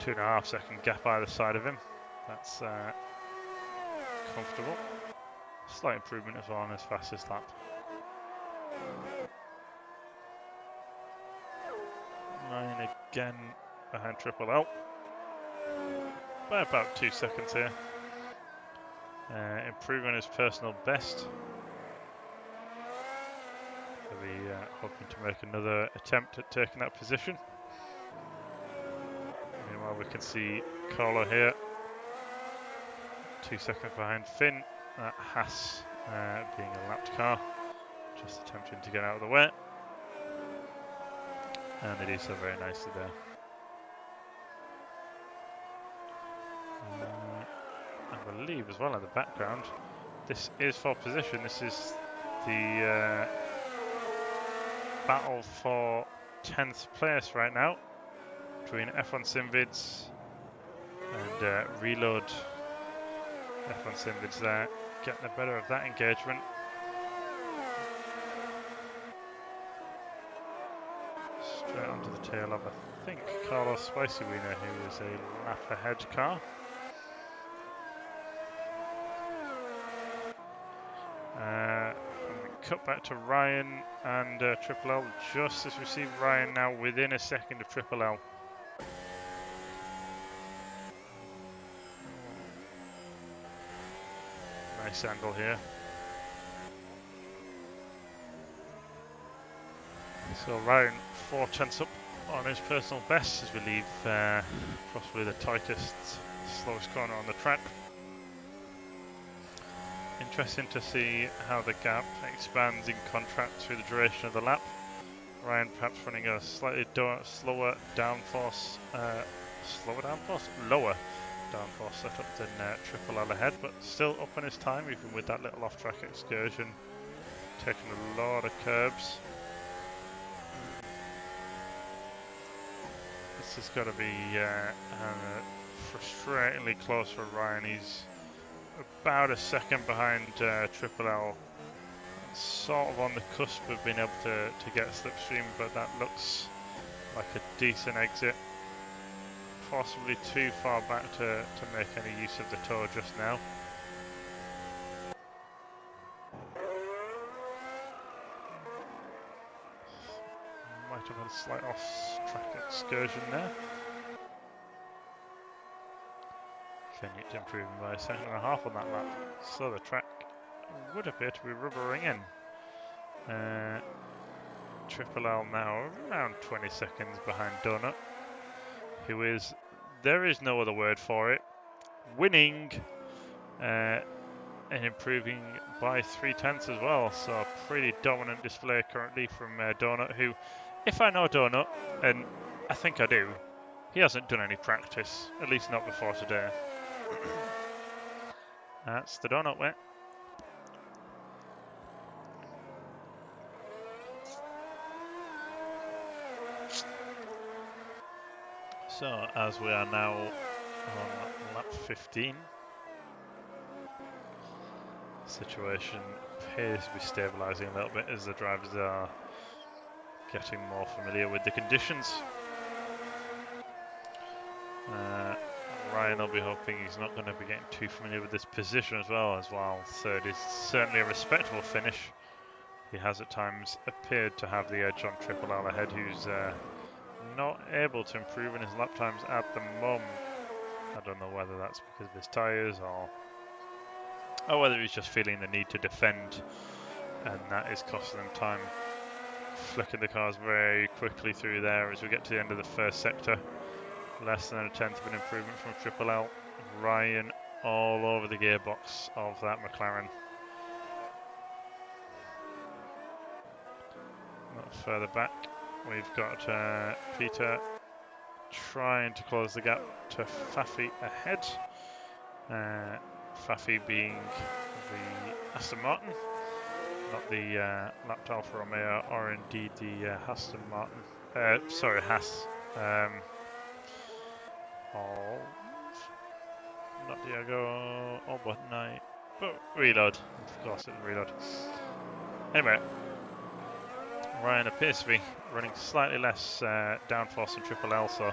2.5 second gap either side of him. That's comfortable. Slight improvement as well on his fastest lap. Ryan again behind Triple L by about 2 seconds here. Improving his personal best. He'll be hoping to make another attempt at taking that position. Meanwhile, we can see Carlo here, 2 seconds behind Finn. That Haas being a lapped car, just attempting to get out of the way. And they do so very nicely there. I believe as well in the background, this is for position. This is the battle for 10th place right now between F1 Simvids and Reload. F1 Simvids there getting the better of that engagement. Straight onto the tail of, I think, Carlos Spicy Wiener, who is a lap ahead car. Cut back to Ryan and Triple L, just as we see Ryan now within a second of Triple L. Nice angle here. So Ryan 4 tenths up on his personal best as we leave possibly the tightest, slowest corner on the track. Interesting to see how the gap expands in contrast through the duration of the lap. Ryan perhaps running a slightly lower downforce setup than Triple L ahead, but still up on his time, even with that little off-track excursion, taking a lot of curbs. This has got to be frustratingly close for Ryan. He's about a second behind Triple L, sort of on the cusp of being able to get slipstream, but that looks like a decent exit. Possibly too far back to make any use of the toe just now. Might have had a slight off-track excursion there. Findit improving by 1.5 seconds on that lap, so the track would appear to be rubbering in. Triple L now around 20 seconds behind Donut, who is, there is no other word for it, winning and improving by 3 tenths as well. So a pretty dominant display currently from Donut, who, if I know Donut, and I think I do, he hasn't done any practice, at least not before today. That's the Donut way. So as we are now on lap 15. Situation appears to be stabilising a little bit as the drivers are getting more familiar with the conditions. Ryan will be hoping he's not going to be getting too familiar with this position as well, while third is certainly a respectable finish. He has at times appeared to have the edge on Triple L ahead, who's not able to improve in his lap times at the moment. I don't know whether that's because of his tyres or whether he's just feeling the need to defend, and that is costing them time. Flicking the cars very quickly through there as we get to the end of the first sector. Less than a tenth of an improvement from Triple L. Ryan all over the gearbox of that McLaren. Not further back, we've got Peter trying to close the gap to Faffy ahead. Faffy being the Aston Martin, not the lapped Alfa Romeo, or indeed the Aston Martin. Sorry, Haas. Not Diego, but no. But reload. Of course, it'll reload. Anyway, Ryan appears to be running slightly less downforce than Triple L, so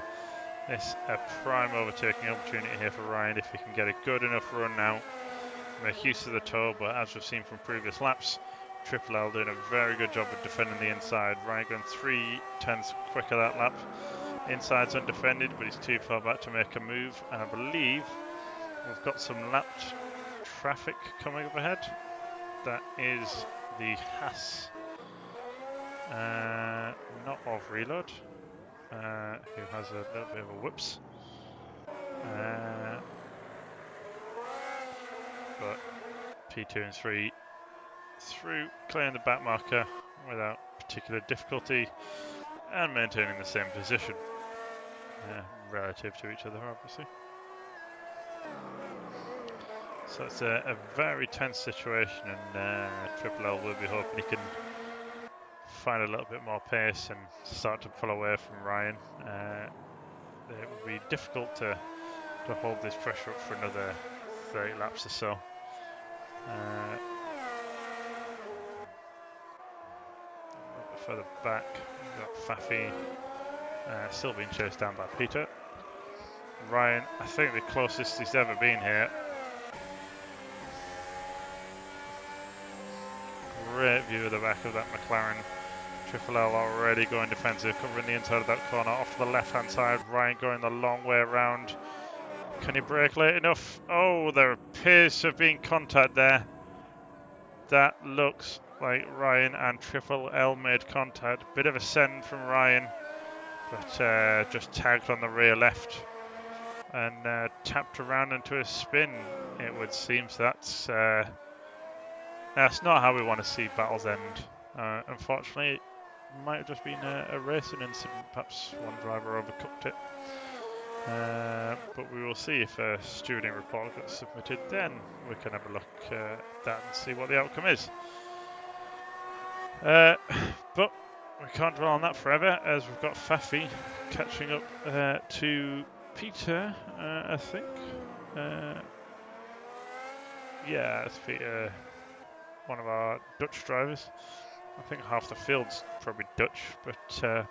this a prime overtaking opportunity here for Ryan if he can get a good enough run now. Make use of the toe, but as we've seen from previous laps, Triple L doing a very good job of defending the inside. Ryan going 3/10 quicker that lap. Inside's undefended, but he's too far back to make a move, and I believe we've got some lapped traffic coming up ahead. That is the Haas, not of Reload, who has a little bit of a whoops. But P2 and 3 through, clearing the back marker without particular difficulty and maintaining the same position relative to each other, obviously. So it's a very tense situation, and Triple L will be hoping he can find a little bit more pace and start to pull away from Ryan. It will be difficult to hold this pressure up for another 30 laps or so. A little bit further back, we've got Faffy still being chased down by Peter. Ryan, I think the closest he's ever been here. Great view of the back of that McLaren. Triple L already going defensive, covering the inside of that corner off to the left-hand side. Ryan going the long way around. Can he brake late enough? Oh, there appears to have been contact there. That looks like Ryan and Triple L made contact. Bit of a send from Ryan, but just tagged on the rear left and tapped around into a spin, it would seem. So that's not how we want to see battles end. Unfortunately, it might have just been a racing incident. Perhaps one driver overcooked it. But we will see if a stewarding report gets submitted. Then we can have a look at that and see what the outcome is. But we can't dwell on that forever, as we've got Faffy catching up to Peter, I think. Yeah, it's Peter, one of our Dutch drivers. I think half the field's probably Dutch, but yeah,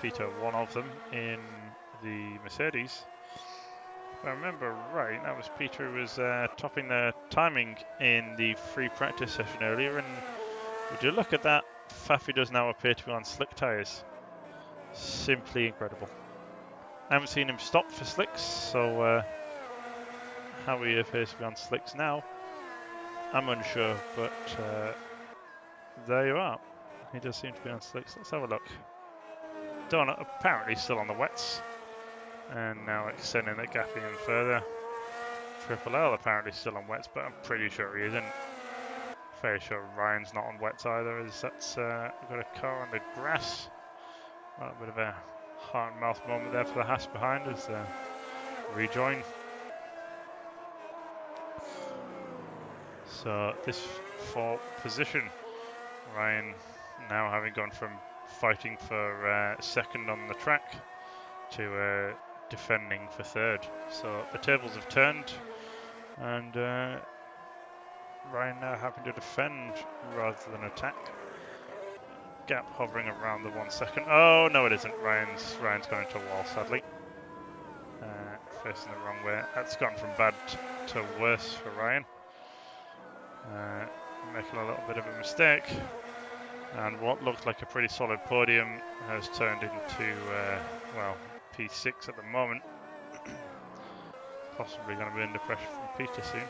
Peter, one of them in the Mercedes. If I remember right, that was Peter who was topping the timing in the free practice session earlier, and would you look at that, Faffy does now appear to be on slick tyres. Simply incredible. I haven't seen him stop for slicks, so how he appears to be on slicks now, I'm unsure, but there you are. He does seem to be on slicks. Let's have a look. Donut apparently still on the wets, and now extending the gap even further. Triple L apparently still on wets, but I'm pretty sure he isn't. Fairly sure Ryan's not on wets either, as that's we've got a car on the grass. Well, a bit of a heart and mouth moment there for the Haas behind us. Rejoin. So this fourth position, Ryan now having gone from fighting for second on the track to defending for third. So the tables have turned, and Ryan now having to defend rather than attack. Gap hovering around the 1 second. Oh no, it isn't. Ryan's gone into a wall, sadly. Facing the wrong way. That's gone from bad to worse for Ryan. Making a little bit of a mistake, and what looked like a pretty solid podium has turned into, well, P6 at the moment. Possibly going to be under pressure from Peter soon.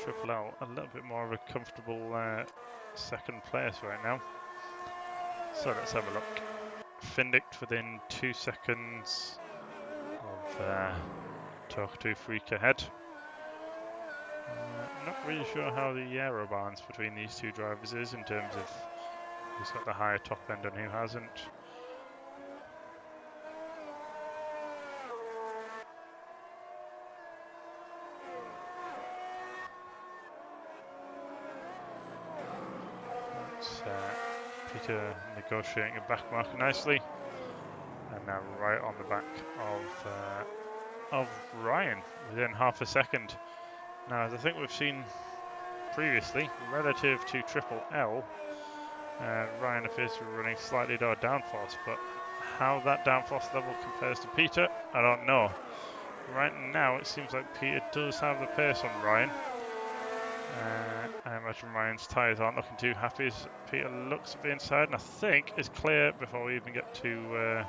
Triple L, a little bit more of a comfortable second place right now. So let's have a look. Findict within 2 seconds of Talk 2 Freak ahead. Not really sure how the aero balance between these two drivers is in terms of who's got the higher top end and who hasn't. It's Peter negotiating a back marker nicely, and now right on the back of Ryan within half a second. Now, as I think we've seen previously, relative to Triple L, Ryan appears to be running slightly lower downforce, but how that downforce level compares to Peter, I don't know. Right now, it seems like Peter does have the pace on Ryan. I imagine Ryan's tyres aren't looking too happy as Peter looks at the inside, and I think is clear before we even get to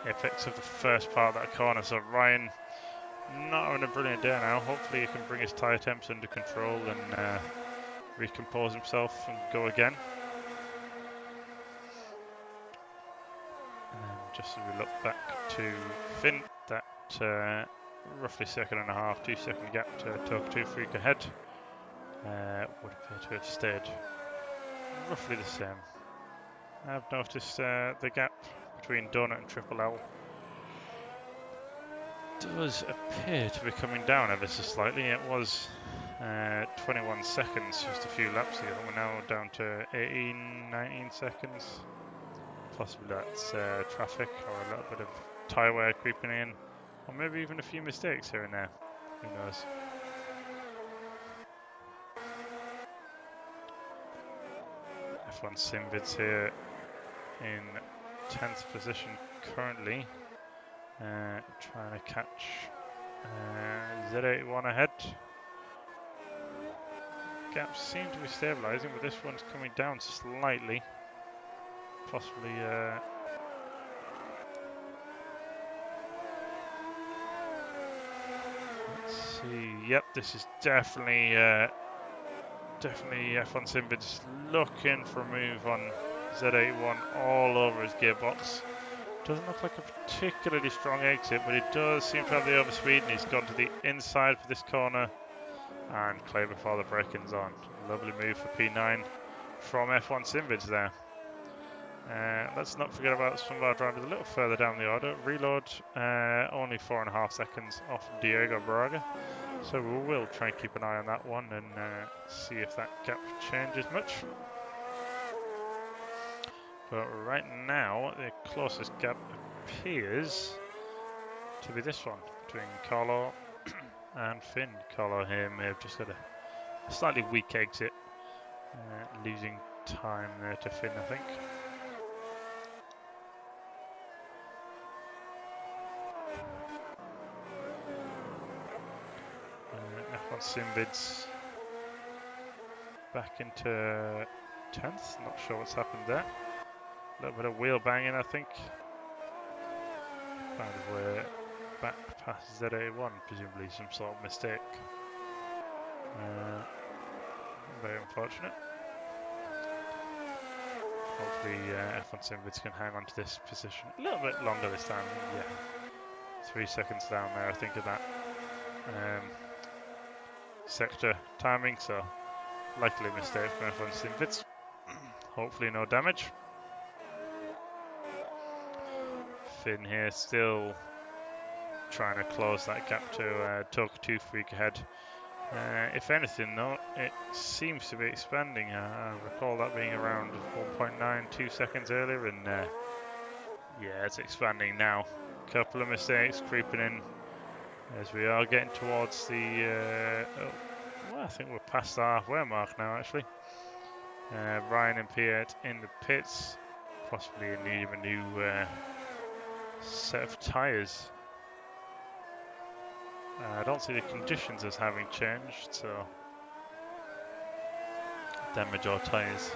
apex of the first part of that corner. So Ryan not having a brilliant day now. Hopefully he can bring his tyre temps under control and recompose himself and go again. And just as we look back to Finn, that roughly 1.5 seconds, 2 second gap to Talk 2 Freak ahead would appear to have stayed roughly the same. I've noticed the gap between Donut and Triple L does appear to be coming down ever so slightly. It was 21 seconds just a few laps ago. We're now down to 18, 19 seconds. Possibly that's traffic or a little bit of tyre wear creeping in, or maybe even a few mistakes here and there. Who knows? F1 Simvids here in 10th position currently, trying to catch Z81 ahead. Gaps seem to be stabilising, but this one's coming down slightly. Possibly let's see. Yep, this is definitely F1 Simvids looking for a move on Z81 all over his gearbox. Doesn't look like a particularly strong exit, but he does seem to have the overspeed, and he's gone to the inside for this corner and clear before the break-in's on. Lovely move for P9 from F1 Simvids there. Let's not forget about some of our drivers a little further down the order. Reload only 4.5 seconds off Diego Braga, so we will try and keep an eye on that one and see if that gap changes much. But right now, the closest gap appears to be this one between Carlo and Finn. Carlo here may have just got a slightly weak exit, losing time there to Finn, I think. F1 Simvids back into 10th. Not sure what's happened there. A little bit of wheel banging, I think. Kind of back past Z81, presumably some sort of mistake. Very unfortunate. Hopefully F1 Simvids can hang on to this position a little bit longer this time. Yeah, 3 seconds down there, I think, of that sector timing, so likely a mistake from F1 Simvids. Hopefully no damage. Finn here still trying to close that gap to Talk 2 Freak ahead. If anything, though, it seems to be expanding. I recall that being around 1.92 seconds earlier, and yeah, it's expanding now. Couple of mistakes creeping in as we are getting towards the. Well, I think we're past the halfway mark now, actually. Ryan and Piet in the pits, possibly in need of a new set of tyres. I don't see the conditions as having changed, so damage or tyres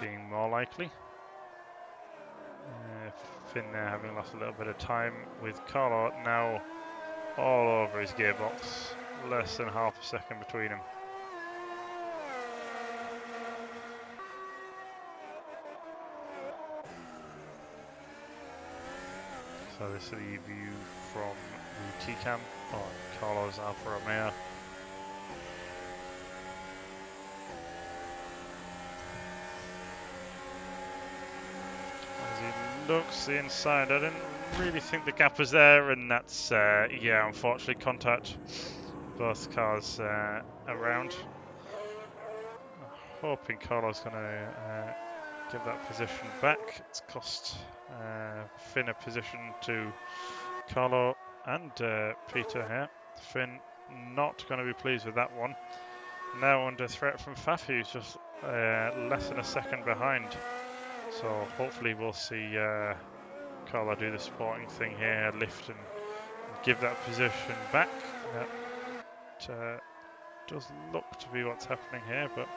being more likely. Finn there having lost a little bit of time with Carlo now all over his gearbox. Less than half a second between them. So this is the view from the T-Cam on Carlo's Alfa Romeo. As he looks the inside, I didn't really think the gap was there, and that's, yeah, unfortunately contact both cars around. Hoping Carlo's going to give that position back. It's cost Finn a position to Carlo and Peter here. Finn not going to be pleased with that one. Now under threat from Fafi, who's just less than a second behind. So hopefully we'll see Carlo do the sporting thing here, lift and give that position back. That does look to be what's happening here, but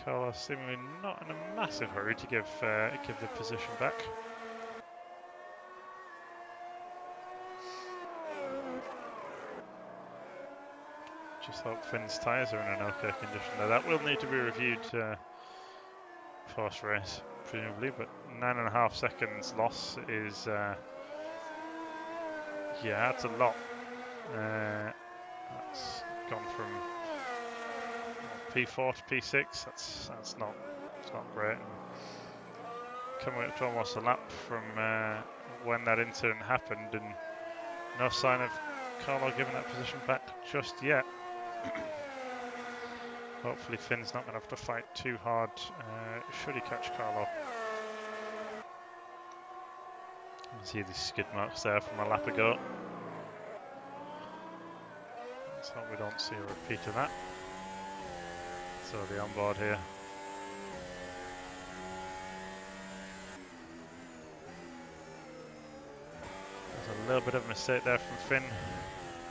Carlo seemingly not in a massive hurry to give the position back. Just hope Finn's tyres are in an okay condition. Now that will need to be reviewed post race, presumably, but 9.5 seconds loss is yeah, that's a lot. That's gone from P4 to P6. That's not great. And coming up to almost a lap from when that incident happened, and no sign of Carlo giving that position back just yet. Hopefully Finn's not going to have to fight too hard should he catch Carlo. You can see the skid marks there from a lap ago. Let's hope we don't see a repeat of that. So the onboard here. There's a little bit of a mistake there from Finn,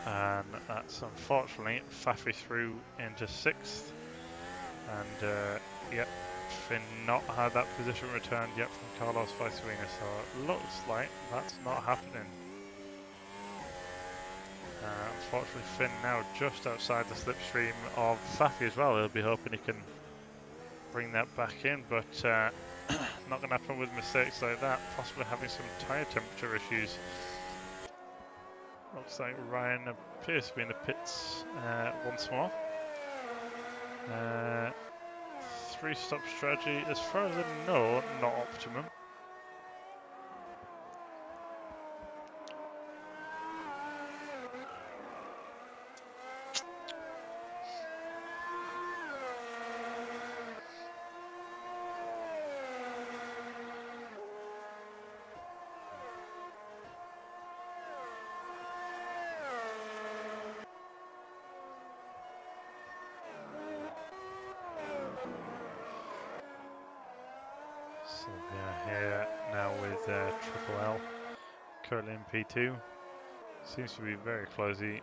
and that's unfortunately Fafi through into 6th. And yep, Finn not had that position returned yet from Carlos Faisuina, so it looks like that's not happening. Unfortunately, Finn now just outside the slipstream of Fafi as well. He'll be hoping he can bring that back in, but not going to happen with mistakes like that. Possibly having some tyre temperature issues. Looks like Ryan appears to be in the pits once more. 3-stop strategy, as far as I know, not optimum. So we are here now with Triple L, currently in P2. Seems to be very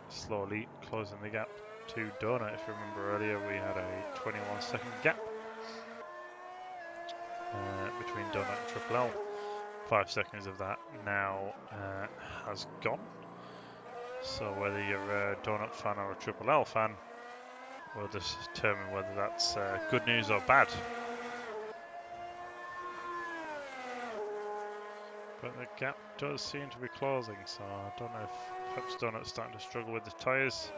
slowly closing the gap to Donut. If you remember earlier, we had a 21-second gap between Donut and Triple L. 5 seconds of that now has gone. So whether you're a Donut fan or a Triple L fan will just determine whether that's good news or bad. But the gap does seem to be closing, so I don't know if perhaps Donut's starting to struggle with the tyres.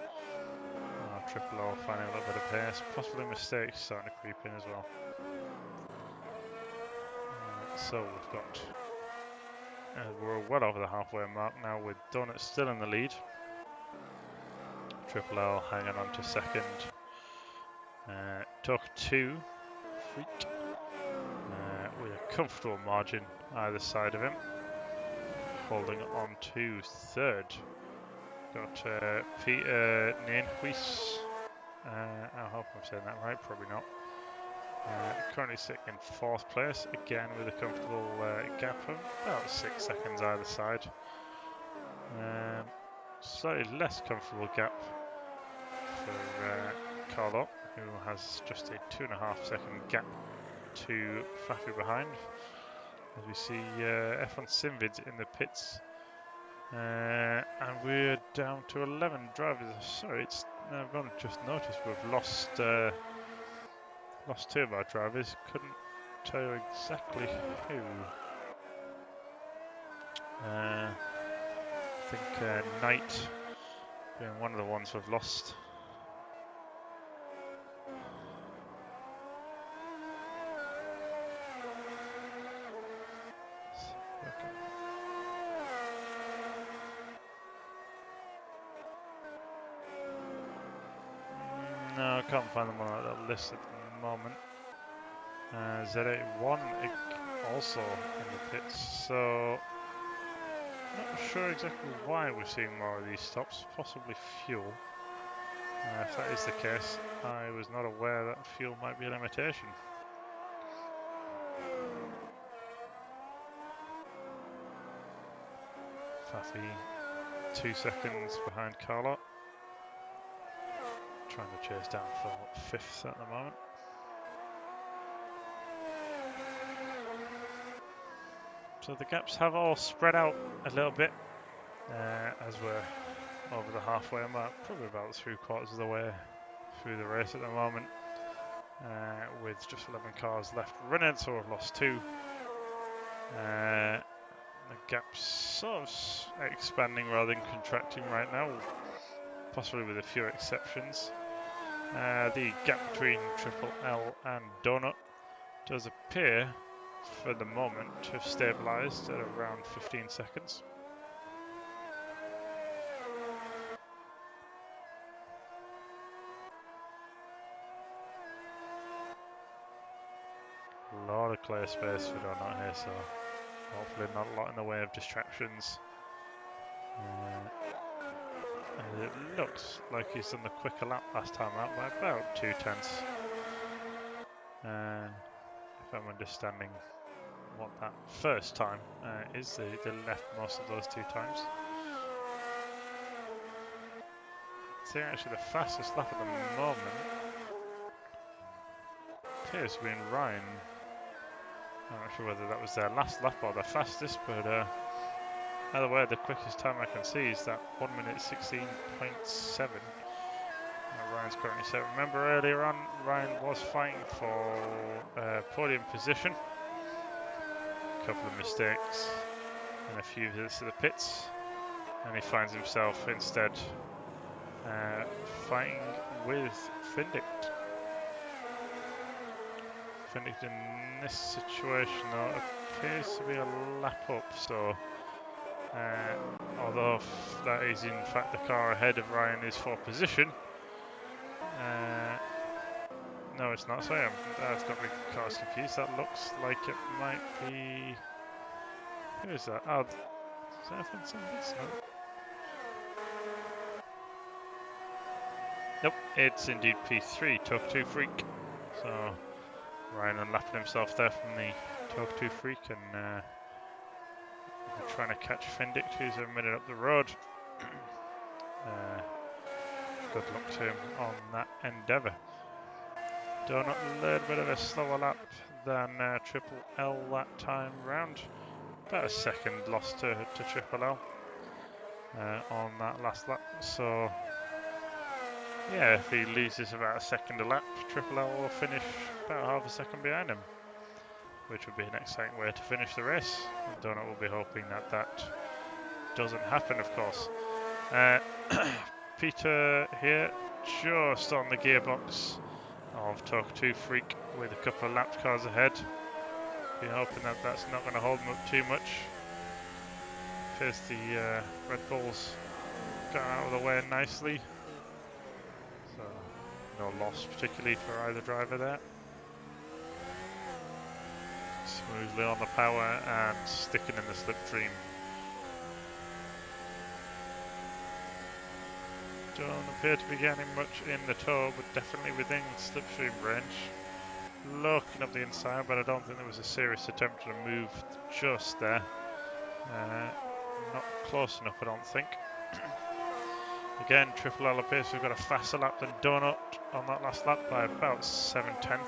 Triple O finding a little bit of pace, possibly mistakes starting to creep in as well. So we've got, we're well over the halfway mark now with Donut still in the lead. Triple L hanging on to second. Talk 2 Freak with a comfortable margin either side of him. Holding on to third. Got Peter Nienhuis. I hope I'm saying that right, probably not. Currently sitting in fourth place, again with a comfortable gap of about 6 seconds either side. Slightly less comfortable gap for Carlo, who has just a 2.5 second gap to Fafi behind. As we see F1 Simvids in the pits. And we're down to 11 drivers. Sorry, I've only just noticed we've lost 2 of our drivers. Couldn't tell you exactly who. I think Knight being one of the ones we've lost. No, I can't find them on that list at the moment. Z81 also in the pits, so not sure exactly why we're seeing more of these stops, possibly fuel. If that is the case, I was not aware that fuel might be a limitation. Fafi 2 seconds behind Carlo. Trying to chase down for 5th at the moment. So the gaps have all spread out a little bit as we're over the halfway mark, probably about 3/4 of the way through the race at the moment, with just 11 cars left running, so we've lost 2. The gap's sort of expanding rather than contracting right now, possibly with a few exceptions. The gap between Triple L and Donut does appear, for the moment, to have stabilised at around 15 seconds. A lot of clear space for Donut here, so hopefully not a lot in the way of distractions. And it looks like he's done the quicker lap last time out by about 2/10. If I'm understanding what that first time is, they left most of those 2 times. So actually the fastest lap at the moment appears to be in Ryan. I'm not sure whether that was their last lap or their fastest, but either way, the quickest time I can see is that 1 minute 16.7. Ryan's currently set. Remember earlier on, Ryan was fighting for podium position. A couple of mistakes and a few visits to the pits, and he finds himself instead fighting with Findict. Findict in this situation though appears to be a lap up, so although that is in fact the car ahead of Ryan is for position, no it's not, sorry, I've got my cars confused. That looks like it might be, who is that? Oh, is that F1 no. Nope, it's indeed P3, Talk 2 Freak. So Ryan unlapping himself there from the Talk 2 Freak, and we're trying to catch Findict, who's a minute up the road. Good luck to him on that endeavour. Donut a little bit of a slower lap than Triple L that time round. About a second lost to Triple L on that last lap. So yeah, if he loses about a second a lap, Triple L will finish about half a second behind him, which would be an exciting way to finish the race. Donut will be hoping that that doesn't happen, of course. Peter here, just on the gearbox of Talk 2 Freak with a couple of lap cars ahead. Be hoping that that's not going to hold him up too much. Appears the Red Bulls got out of the way nicely. no loss particularly for either driver there. Smoothly on the power and sticking in the slipstream. Don't appear to be getting much in the tow, but definitely within slipstream range. Looking up the inside, but I don't think there was a serious attempt to move just there. Not close enough, I don't think. Again, Triple L appears to have got a faster lap than Donut on that last lap by about 7/10.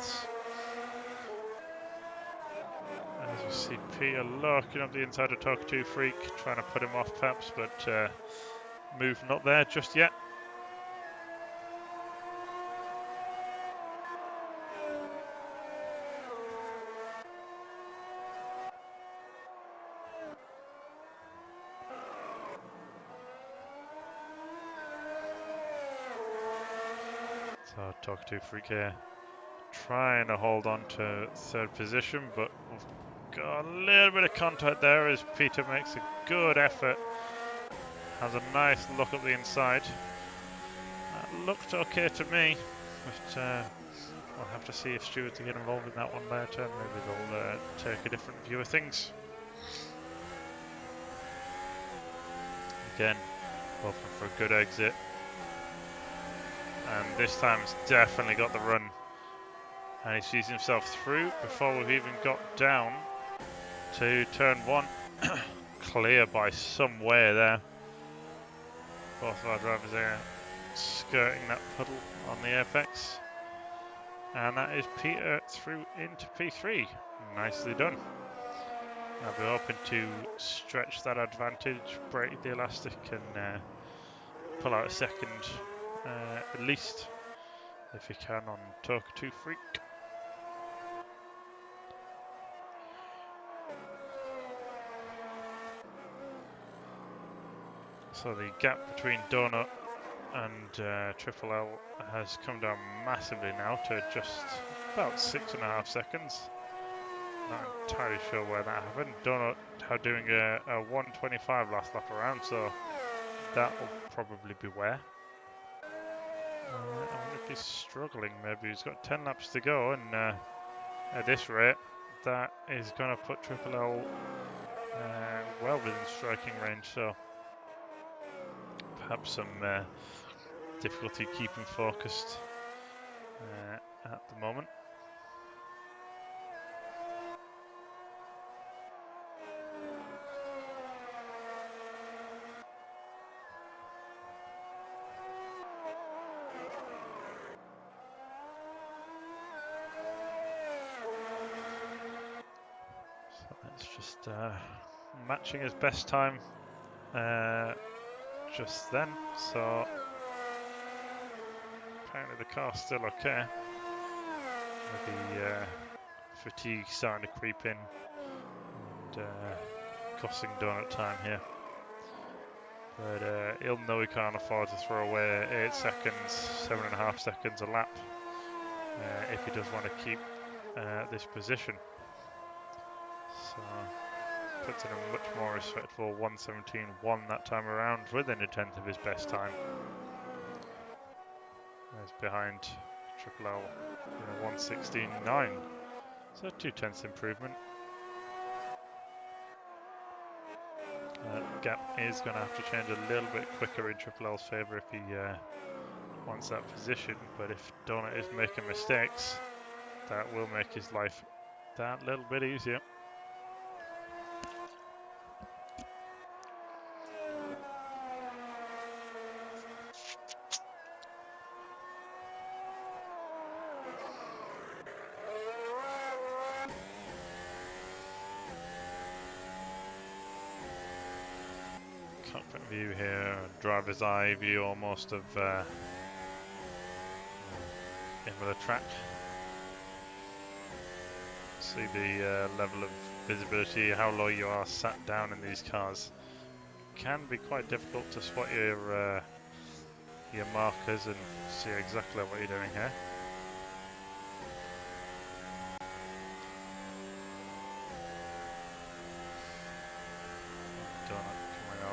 As we see Peter looking up the inside of Talk 2 Freak, trying to put him off perhaps, but move not there just yet. So Talk 2 Freak here trying to hold on to third position, but we've got a little bit of contact there as Peter makes a good effort. Has a nice look up the inside. That looked okay to me, but we'll have to see if Stewards get involved in that one later. Maybe they'll take a different view of things. Again, hoping for a good exit. And this time he's definitely got the run. And he sees himself through before we've even got down to turn 1. Clear by some way there. Both of our drivers there skirting that puddle on the apex. And that is Peter through into P3. Nicely done. I'll be hoping to stretch that advantage, break the elastic and pull out a second at least if you can on Talk 2 Freak. So the gap between Donut and Triple L has come down massively now to just about 6.5 seconds. Not entirely sure where that happened. Donut doing a 1:25 last lap around, so that will probably be where. I wonder if he's struggling. Maybe he's got 10 laps to go, and at this rate, that is going to put Triple L well within striking range. So perhaps some difficulty keeping focused at the moment. So that's just matching his best time just then. So apparently the car's still okay. Maybe fatigue starting to creep in and costing Donut time here. But he'll know he can't afford to throw away 8 seconds, 7.5 seconds a lap if he does want to keep this position. So puts in a much more respectable 1:17.1 that time around, within a tenth of his best time. There's behind Triple L in a 1:16.9, so 2/10 improvement. Gap is going to have to change a little bit quicker in Triple L's favour if he wants that position, but if Donut is making mistakes, that will make his life that little bit easier. Cockpit view here, driver's eye view almost of Imola track. See the level of visibility, how low you are sat down in these cars. Can be quite difficult to spot your markers and see exactly what you're doing here.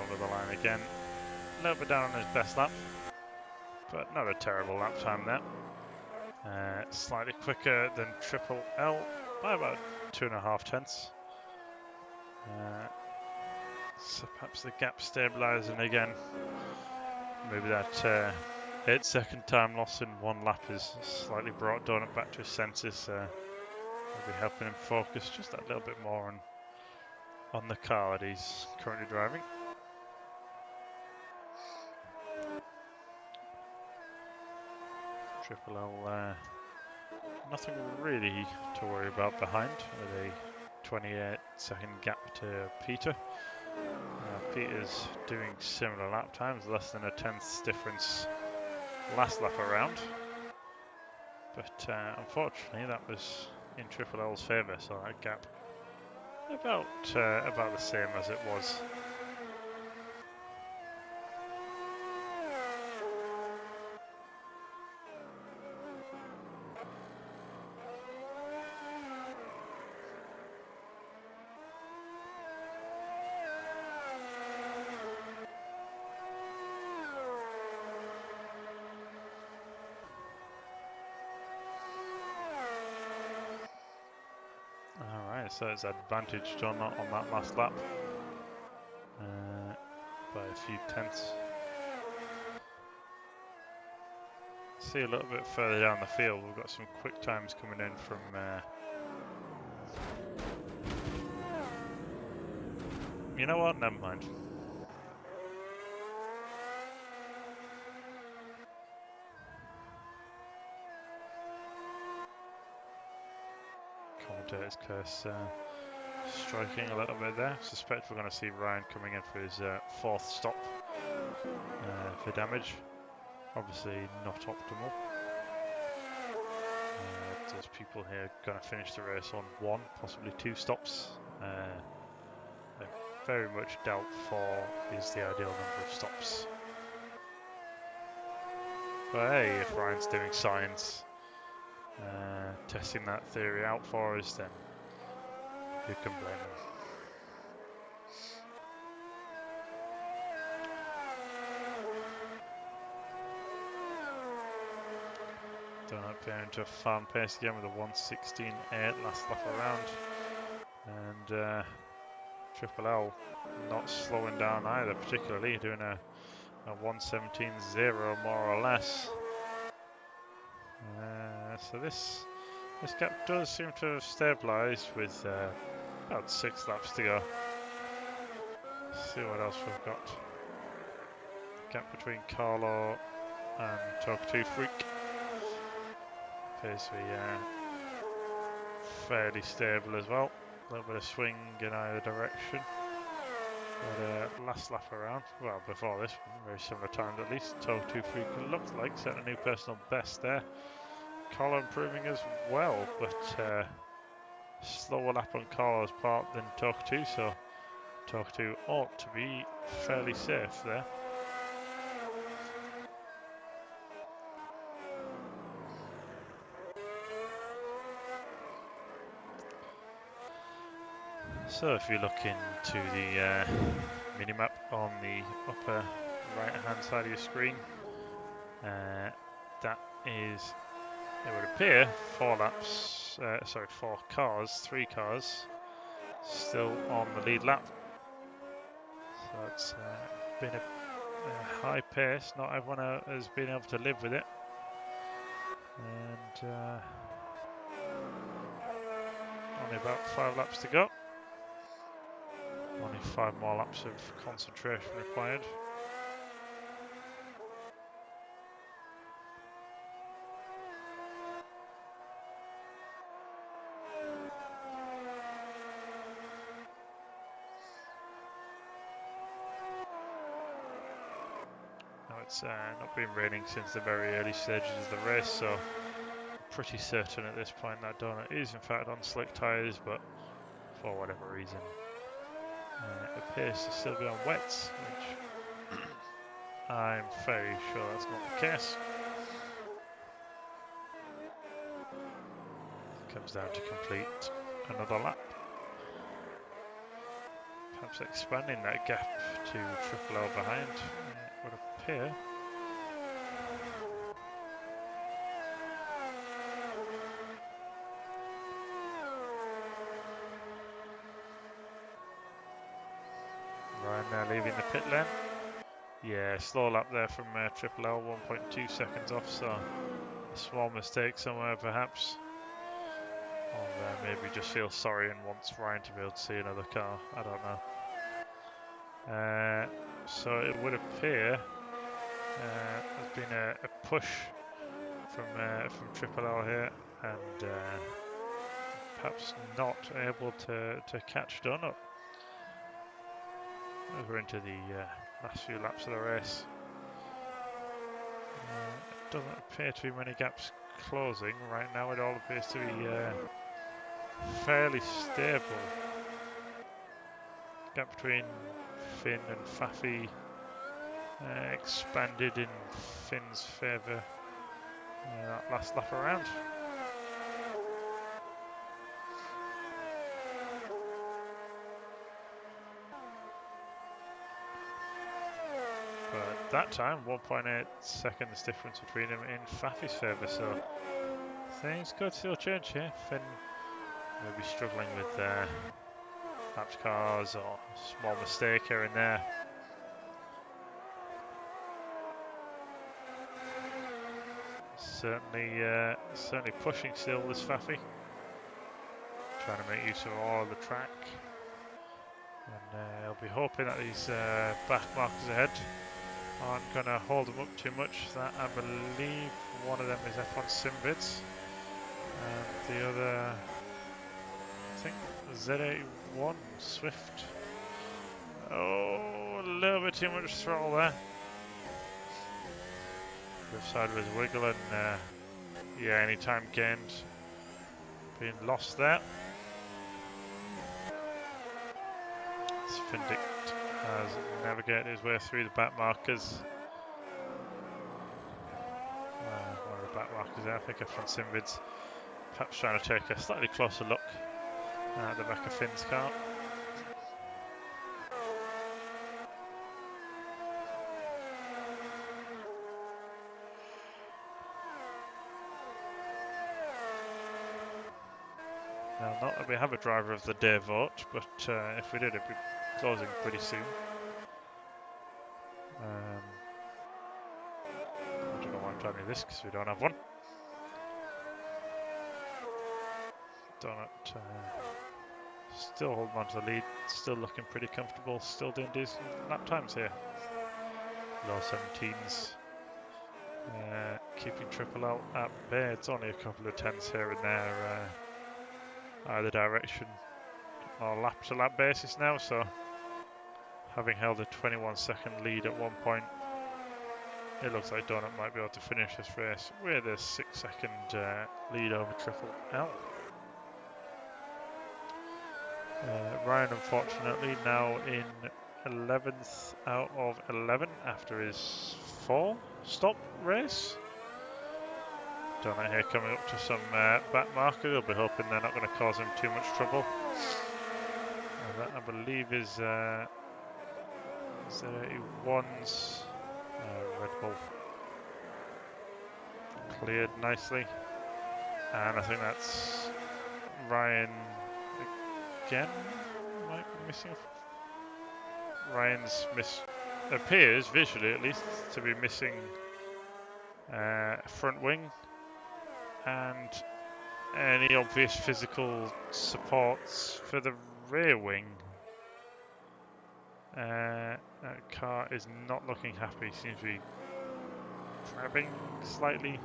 The line again, a little bit down on his best lap, but not a terrible lap time there. Slightly quicker than Triple L by about 2.5 tenths. So perhaps the gap stabilising again. Maybe that 8-second time loss in one lap is slightly brought Donut back to his senses. Maybe helping him focus just that little bit more on the car that he's currently driving. Triple L, nothing really to worry about behind with a 28-second gap to Peter. Peter's doing similar lap times, less than a tenth's difference last lap around. But unfortunately, that was in Triple L's favour, so that gap about the same as it was. Alright, so it's advantage done on that last lap by a few tenths. See a little bit further down the field, we've got some quick times coming in from you know what, never mind. Commentator's curse striking a little bit there. Suspect we're going to see Ryan coming in for his 4th stop for damage. Obviously not optimal. There's people here going to finish the race on 1, possibly 2 stops. I very much doubt 4 is the ideal number of stops. But hey, if Ryan's doing science, testing that theory out for us, then who can blame him? Donut appearing to a farm pace again with a 1:16.8 last lap around. And Triple L not slowing down either, particularly doing a 1:17.0 more or less. So this gap does seem to have stabilised with about 6 laps to go. Let's see what else we've got. Gap between Carlo and Talk2 Freak appears to be fairly stable as well. A little bit of swing in either direction. But last lap around, well before this, very similar times at least. Talk2 Freak looked like setting a new personal best there. Carlo improving as well, but slower lap on Carlo's part than Talk2, so Talk2 ought to be fairly safe there. So if you look into the minimap on the upper right hand side of your screen, that is, it would appear 3 cars still on the lead lap. So it's been a high pace, not everyone has been able to live with it. And only about 5 laps to go. Only 5 more laps of concentration required. Now it's not been raining since the very early stages of the race, so I'm pretty certain at this point that Donut is in fact on slick tyres, but for whatever reason it appears to still be on wets, which I'm very sure that's not the case. Comes down to complete another lap. Perhaps expanding that gap to Triple L behind, it would appear. pit lane. Yeah, slow lap there from Triple L, 1.2 seconds off, so a small mistake somewhere perhaps. Or maybe just feels sorry and wants Ryan to be able to see another car, I don't know. So it would appear there's been a push from Triple L here, and perhaps not able to catch Donut as we're into the last few laps of the race. It doesn't appear to be many gaps closing right now. It all appears to be fairly stable. Gap between Finn and Faffy expanded in Finn's favour that last lap around. But that time, 1.8 seconds difference between them in Faffy's favour, so things could still change here. Finn may be struggling with lapped cars or a small mistake here and there. Certainly pushing still, this Faffy. Trying to make use of all of the track. And I'll be hoping that these back markers ahead aren't going to hold them up too much. That, I believe, one of them is F1 Simvids. And the other, I think, Z81 Swift. Oh, a little bit too much throttle there. Left sideways wiggle and yeah, any time gained being lost there. Findict has navigated his way through the back markers. One of the back markers there, I think, F1 Simvids. Perhaps trying to take a slightly closer look at the back of Finn's car. Now, not that we have a driver of the day vote, but if we did, it'd be closing pretty soon. I don't know why I'm telling you this, because we don't have one. Donut still holding on to the lead, still looking pretty comfortable, still doing decent lap times here. Low 17s. Keeping Triple L at bay. It's only a couple of tenths here and there, either direction, or lap to lap basis now, so having held a 21-second lead at one point, it looks like Donut might be able to finish this race with a 6-second lead over Triple L. Ryan, unfortunately, now in 11th out of 11 after his 4-stop race. Donut here coming up to some back marker. He'll be hoping they're not going to cause him too much trouble. And that, I believe, is Z81's Red Bull. Cleared nicely. And I think that's Ryan again. Might be missing. Ryan's appears, visually at least, to be missing front wing and any obvious physical supports for the rear wing. That car is not looking happy, seems to be crabbing slightly.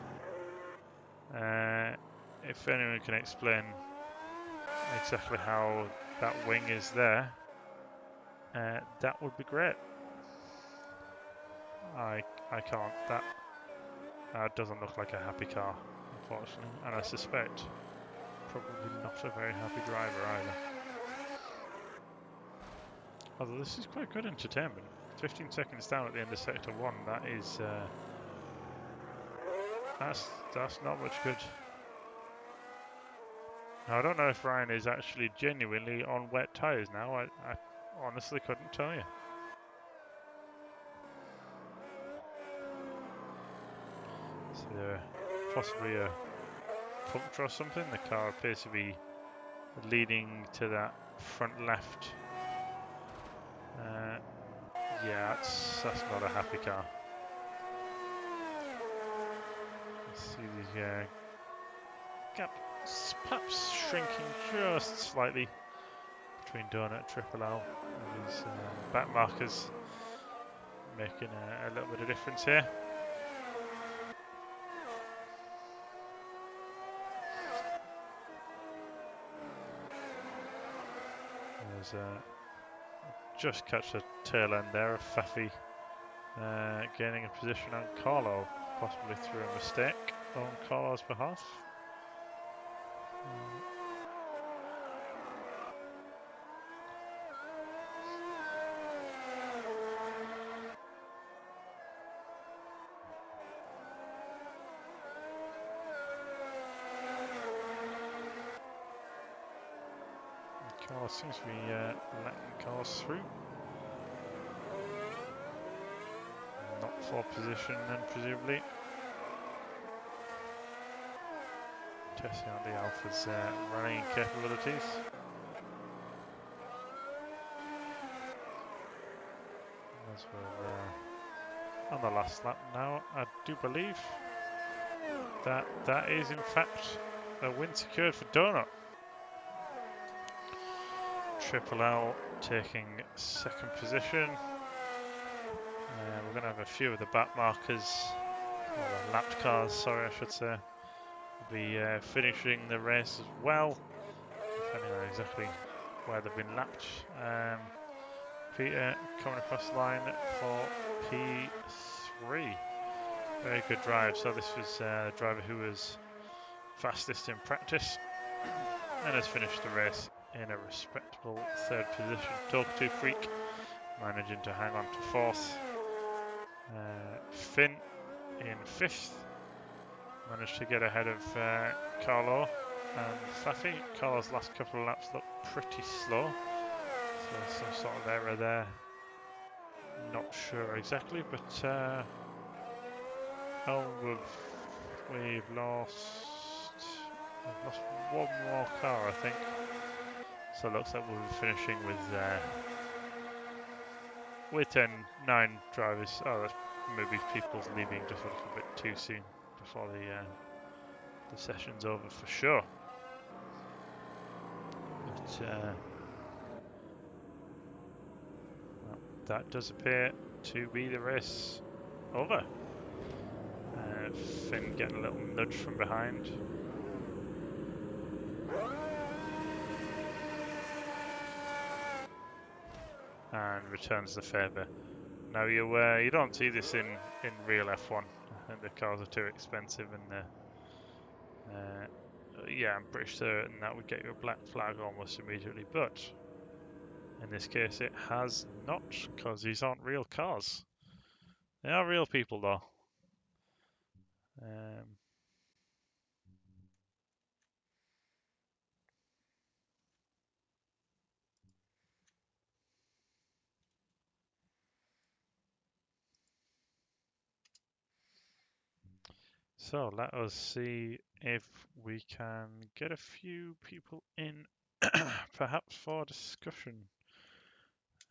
If anyone can explain exactly how that wing is there, that would be great. I can't. That doesn't look like a happy car, unfortunately, and I suspect probably not a very happy driver either. Although this is quite good entertainment. 15 seconds down at the end of Sector 1, that is that's not much good. Now, I don't know if Ryan is actually genuinely on wet tyres now. I honestly couldn't tell you. So possibly a puncture or something. The car appears to be leading to that front left Yeah, that's not a happy car. You see the gap perhaps shrinking just slightly between Donut and Triple L. And these back markers making a little bit of difference here. There's just catch the tail end there of Faffy gaining a position on Carlo, possibly through a mistake on Carlo's behalf. Carlos seems to be letting cars through. Not for position then, presumably. Testing out the Alpha's rallying capabilities. As we're on the last lap now, I do believe that is in fact a win secured for Donut. Triple L taking second position. We're going to have a few of the back markers, or the lapped cars, sorry, I should say, will be finishing the race as well, depending on exactly where they've been lapped. Peter coming across the line for P3. Very good drive. So this was the driver who was fastest in practice and has finished the race in a respectable third position. Talk2 Freak managing to hang on to fourth. Finn in fifth. Managed to get ahead of Carlo and Faffy. Carlo's last couple of laps looked pretty slow. So some sort of error there. Not sure exactly, but we've lost one more car, I think. So it looks like we'll be finishing with 9 drivers. Oh, that's maybe people's leaving just a little bit too soon before the session's over for sure. But well, that does appear to be the race over. Finn getting a little nudge from behind. And returns the favour. Now you don't see this in real F1. I think the cars are too expensive, and yeah, I'm pretty certain that would get you a black flag almost immediately. But in this case, it has not, because these aren't real cars. They are real people, though. So let us see if we can get a few people in, perhaps for discussion.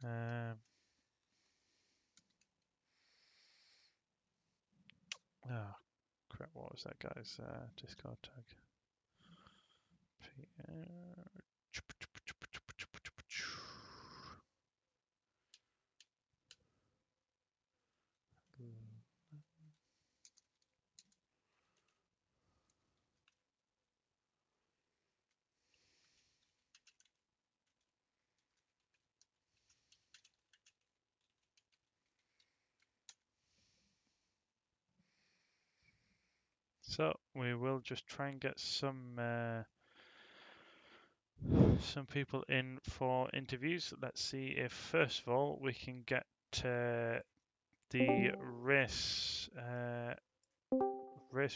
Oh, crap, what was that guy's Discord tag? So we will just try and get some people in for interviews. Let's see if first of all we can get the race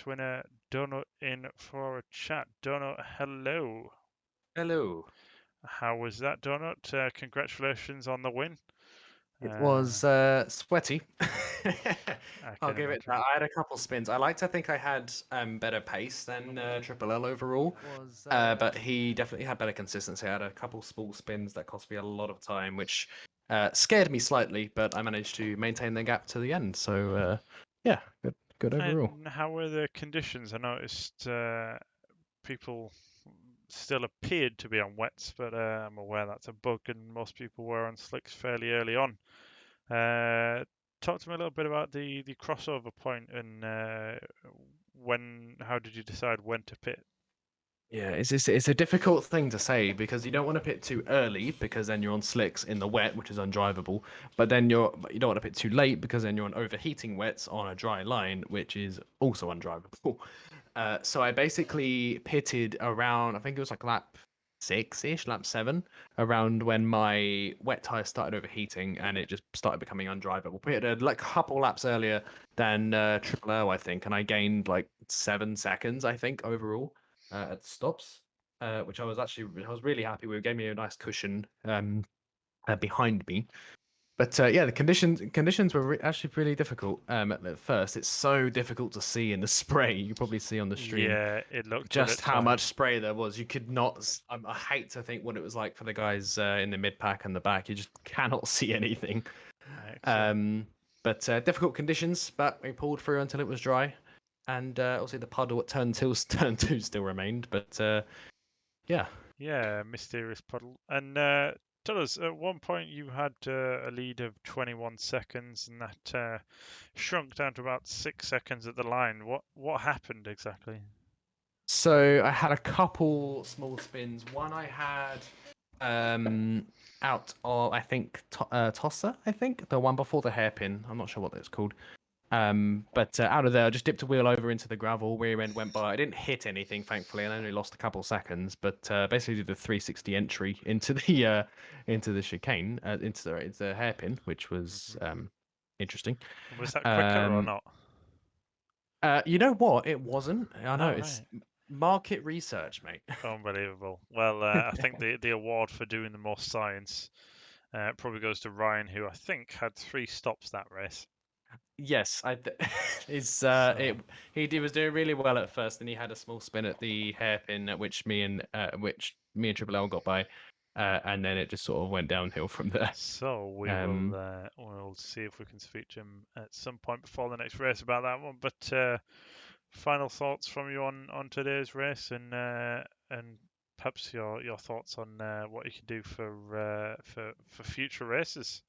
winner Donut in for a chat. Donut, hello. Hello. How was that, Donut? Congratulations on the win. It was sweaty. I I'll can give it imagine. that. I had a couple spins. I like to think I had better pace than Triple L overall, but he definitely had better consistency. I had a couple small spins that cost me a lot of time, which Scared me slightly, but I managed to maintain the gap to the end. So yeah, good overall. And how were the conditions? I noticed people still appeared to be on wets, but I'm aware that's a bug, and most people were on slicks fairly early on. Talk to me a little bit about the crossover point and how did you decide when to pit? Yeah, it's a difficult thing to say because you don't want to pit too early because then you're on slicks in the wet, which is undrivable. But you don't want to pit too late because then you're on overheating wets on a dry line, which is also undrivable. So I basically pitted around, I think it was like lap six-ish, lap seven, around when my wet tire started overheating and it just started becoming undrivable. Pitted like a couple laps earlier than Triple O, I think, and I gained like 7 seconds, I think, overall at stops, which I was really happy with. It gave me a nice cushion behind me. But yeah, the conditions were actually really difficult at first. It's so difficult to see in the spray. You can probably see on the stream Yeah, it looked good just at how much times. spray there was. You could not. I hate to think what it was like for the guys in the mid pack and the back. You just cannot see anything. Excellent. Um, but difficult conditions. But we pulled through until it was dry, and obviously the puddle at turn two still remained. But yeah. Yeah, mysterious puddle. And tell us, at one point you had a lead of 21 seconds, and that shrunk down to about 6 seconds at the line. What happened exactly? So I had a couple small spins. One I had out of I think tosser. I think the one before the hairpin. I'm not sure what that's called. But out of there, I just dipped a wheel over into the gravel. Rear end went by. I didn't hit anything, thankfully, and I only lost a couple seconds. But basically, did the 360 entry into the chicane, into the hairpin, which was Hmm. interesting. Was that quicker or Um, not? you know what? It wasn't. I know Oh, it's right. market research, mate. Unbelievable. Well, I think the award for doing the most science probably goes to Ryan, who I think had 3 stops that race. Yes, it's So he was doing really well at first, and he had a small spin at the hairpin, at which me and Triple L got by, and then it just sort of went downhill from there. So we will Um, we'll see if we can speak to him at some point before the next race about that one. But final thoughts from you on today's race, and perhaps your thoughts on what you can do for future races.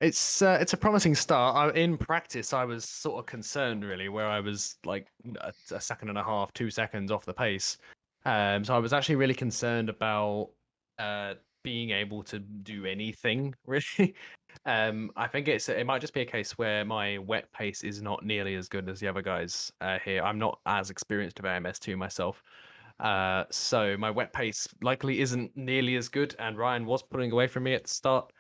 it's a promising start. In practice, I was sort of concerned really, where I was like a second and a half, 2 seconds off the pace. So I was actually really concerned about uh being able to do anything really. I think it might just be a case where my wet pace is not nearly as good as the other guys here. I'm not as experienced with AMS2 myself. So my wet pace likely isn't nearly as good, and Ryan was pulling away from me at the start.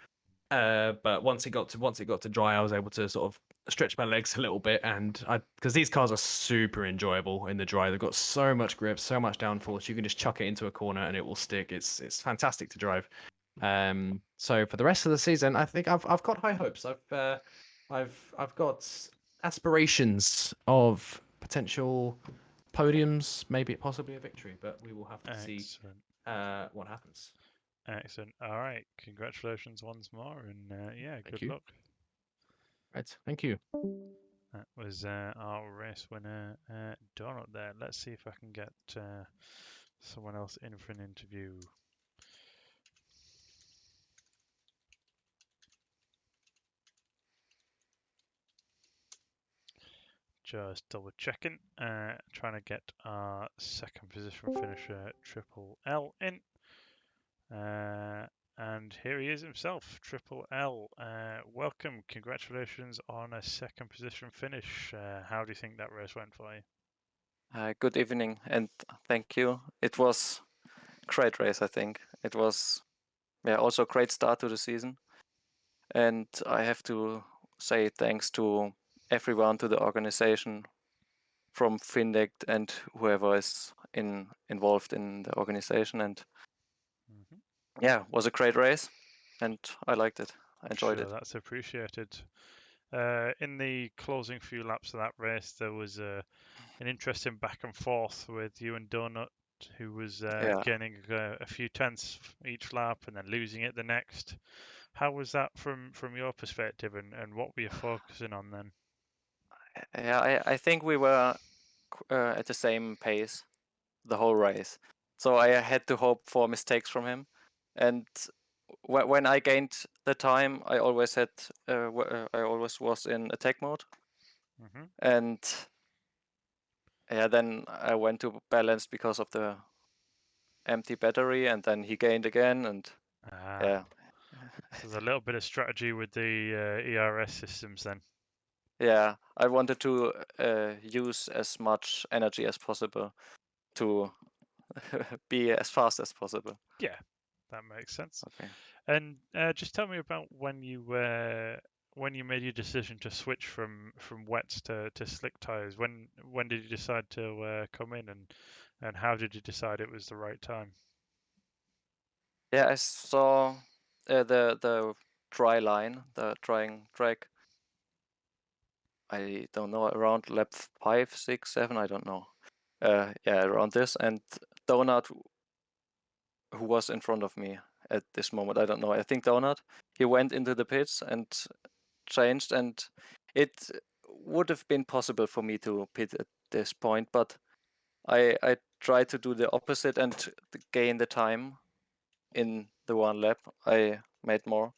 But once it got to dry, I was able to sort of stretch my legs a little bit, and I because these cars are super enjoyable in the dry. They've got so much grip, so much downforce. You can just chuck it into a corner and it will stick. It's fantastic to drive. So for the rest of the season, I think I've got high hopes. I've got aspirations of potential podiums, maybe possibly a victory, but we will have to see Excellent, what happens. excellent. All right, congratulations once more, and yeah, Thank good you. luck. Right, thank you. That was our race winner, Donut. There. Let's see if I can get someone else in for an interview. Just double checking, trying to get our second position finisher Triple L in. And here he is himself, Triple L. Welcome, congratulations on a second position finish. How do you think that race went for you? Good evening and thank you. It was great race, I think. It was also a great start to the season. And I have to say thanks to everyone, to the organization from Findect and whoever is involved in the organization. And Hmm. yeah, it was a great race and I liked it. I enjoyed Sure, it. that's appreciated. In the closing few laps of that race, there was an interesting back and forth with you and Donut, who was Yeah. gaining a few tenths each lap and then losing it the next. How was that from your perspective, and what were you focusing on then? Yeah, I think we were at the same pace the whole race, so I had to hope for mistakes from him. And when I gained the time, I always was in attack mode, Hmm. and yeah, then I went to balance because of the empty battery, and then he gained again, and yeah. So there's a little bit of strategy with the ERS systems then. Yeah, I wanted to use as much energy as possible to be as fast as possible. Yeah, that makes sense. Okay. And just tell me about when you made your decision to switch from wets to slick tires. When did you decide to come in, and how did you decide it was the right time? Yeah, I saw the dry line, the drying track. I don't know, around lap 5, 6, 7, I don't know. Yeah, around this. And Donut, who was in front of me at this moment, I don't know. I think Donut, he went into the pits and changed, and it would have been possible for me to pit at this point, but I tried to do the opposite and gain the time in the one lap. I made more,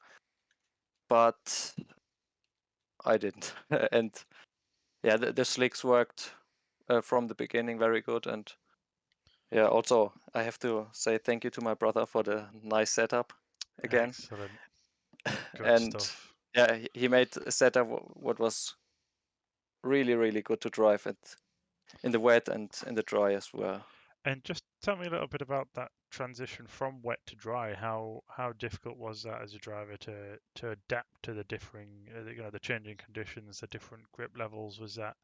but I didn't. And yeah, the slicks worked from the beginning very good. And yeah, also I have to say thank you to my brother for the nice setup again. Excellent, good And stuff. yeah, he made a setup what was really, really good to drive it in the wet and in the dry as well. And just tell me a little bit about that transition from wet to dry. How difficult was that as a driver to adapt to the differing, the changing conditions, the different grip levels? Was that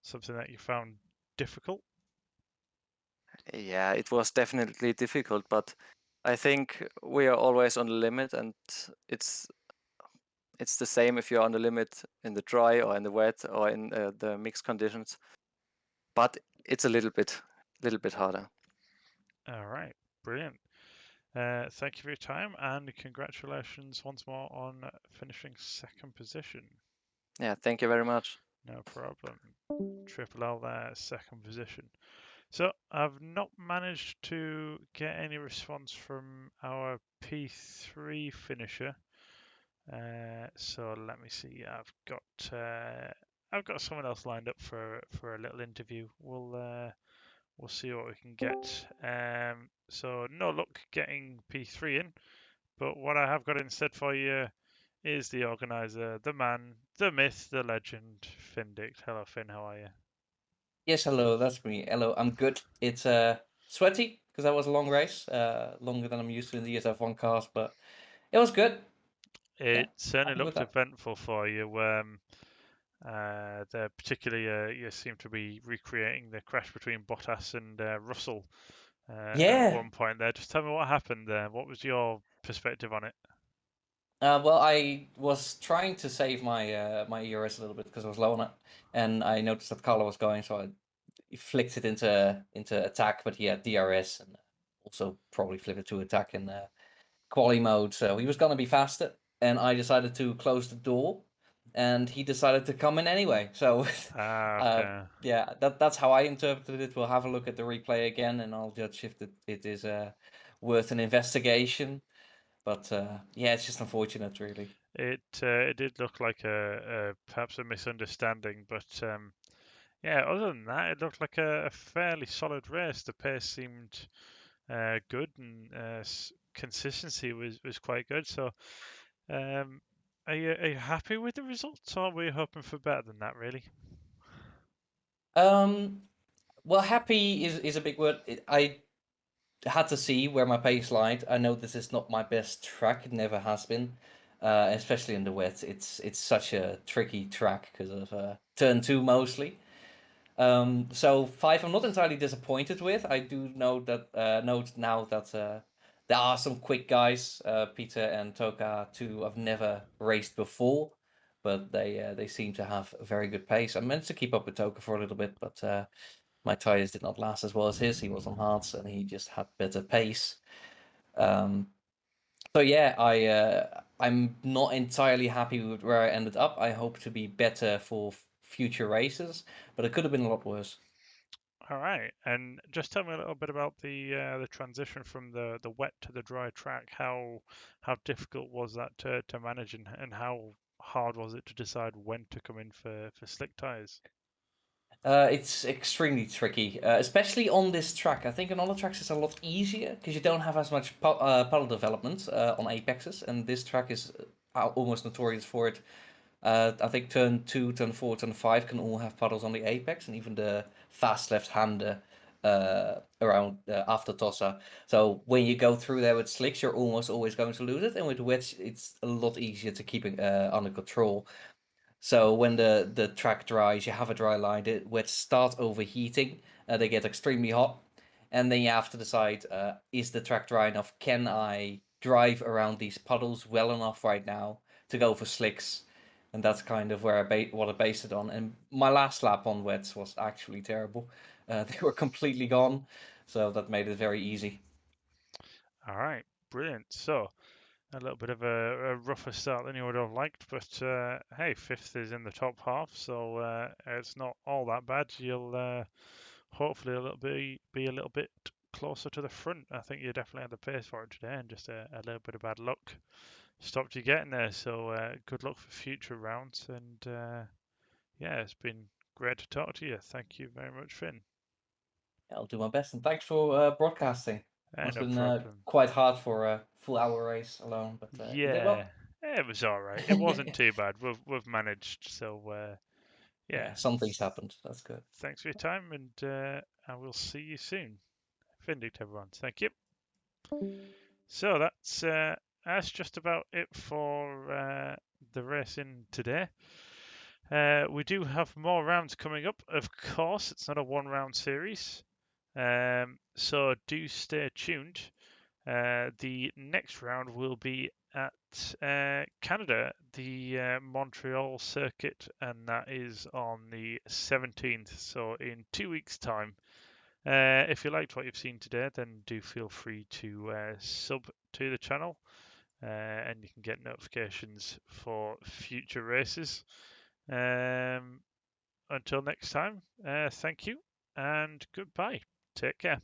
something that you found difficult? Yeah, it was definitely difficult, but I think we are always on the limit, and it's it's the same if you're on the limit in the dry or in the wet or in the mixed conditions. But it's a little bit harder. All right, brilliant. Thank you for your time, and congratulations once more on finishing second position. Yeah, thank you very much. No problem. Triple L there, second position. So I've not managed to get any response from our P3 finisher. So let me see. I've got someone else lined up for a little interview. We'll see what we can get. So no luck getting P3 in, but what I have got instead for you is the organizer, the man, the myth, the legend, Finn Dick. Hello, Finn. How are you? Yes, hello, that's me. Hello, I'm good. It's sweaty because that was a long race, longer than I'm used to in the ESF1 cars, but it was good. Yeah, It certainly happy with looked that. eventful for you. Particularly, you seem to be recreating the crash between Bottas and Russell at Yeah. one point there. Just tell me what happened there. What was your perspective on it? Well, I was trying to save my ERS a little bit because I was low on it, and I noticed that Carlo was going, so I flicked it into attack, but he had DRS, and also probably flipped it to attack in quali mode, so he was gonna be faster, and I decided to close the door, and he decided to come in anyway. So, Okay. yeah, that's how I interpreted it. We'll have a look at the replay again, and I'll judge if it is worth an investigation. But yeah, it's just unfortunate, really. It did look like perhaps a misunderstanding, but yeah, other than that, it looked like a fairly solid race. The pace seemed good, and consistency was quite good. So, um, are you happy with the results, or were you hoping for better than that, really? Um, well, happy is a big word. I had to see where my pace lied. I know this is not my best track. It never has been, especially in the wet. It's such a tricky track because of turn two mostly. So 5, I'm not entirely disappointed with. I do know that note now that there are some quick guys. Peter and Toka, two I've never raced before, but they seem to have a very good pace. I managed to keep up with Toka for a little bit, but my tires did not last as well as his. He was on hards and he just had better pace. Um, So yeah, I'm not entirely happy with where I ended up. I hope to be better for future races, but it could have been a lot worse. All right, and just tell me a little bit about the transition from the wet to the dry track. How difficult was that to manage, and how hard was it to decide when to come in for slick tires? It's extremely tricky, especially on this track. I think on other tracks it's a lot easier because you don't have as much puddle development on apexes, and this track is almost notorious for it. I think turn 2, turn 4, turn 5 can all have puddles on the apex, and even the fast left-hander around after Tossa. So when you go through there with slicks, you're almost always going to lose it, and with wets, it's a lot easier to keep it under control. So when the track dries, you have a dry line, the wets start overheating, they get extremely hot, and then you have to decide, is the track dry enough? Can I drive around these puddles well enough right now to go for slicks? And that's kind of where what I based it on. And my last lap on wets was actually terrible. They were completely gone, so that made it very easy. All right, brilliant. So a little bit of a rougher start than you would have liked, but hey, fifth is in the top half, so it's not all that bad. You'll hopefully be a little bit closer to the front. I think you definitely had the pace for it today, and just a little bit of bad luck stopped you getting there. So good luck for future rounds, and yeah, it's been great to talk to you. Thank you very much, Finn. I'll do my best, and thanks for broadcasting. Must No have been problem. quite hard for a full-hour race alone, but you did Yeah, well. it was all right. It wasn't too bad. We've managed. So yeah, Yeah, some things happened. That's good. thanks for your time, and I will see you soon. Findig to everyone. Thank you. So that's just about it for the racing today. We do have more rounds coming up. Of course, it's not a one-round series, so do stay tuned. The next round will be at Canada, the Montreal circuit, and that is on the 17th, so in 2 weeks' time. If you liked what you've seen today, then do feel free to sub to the channel, and you can get notifications for future races. Until next time, thank you and goodbye. Take care.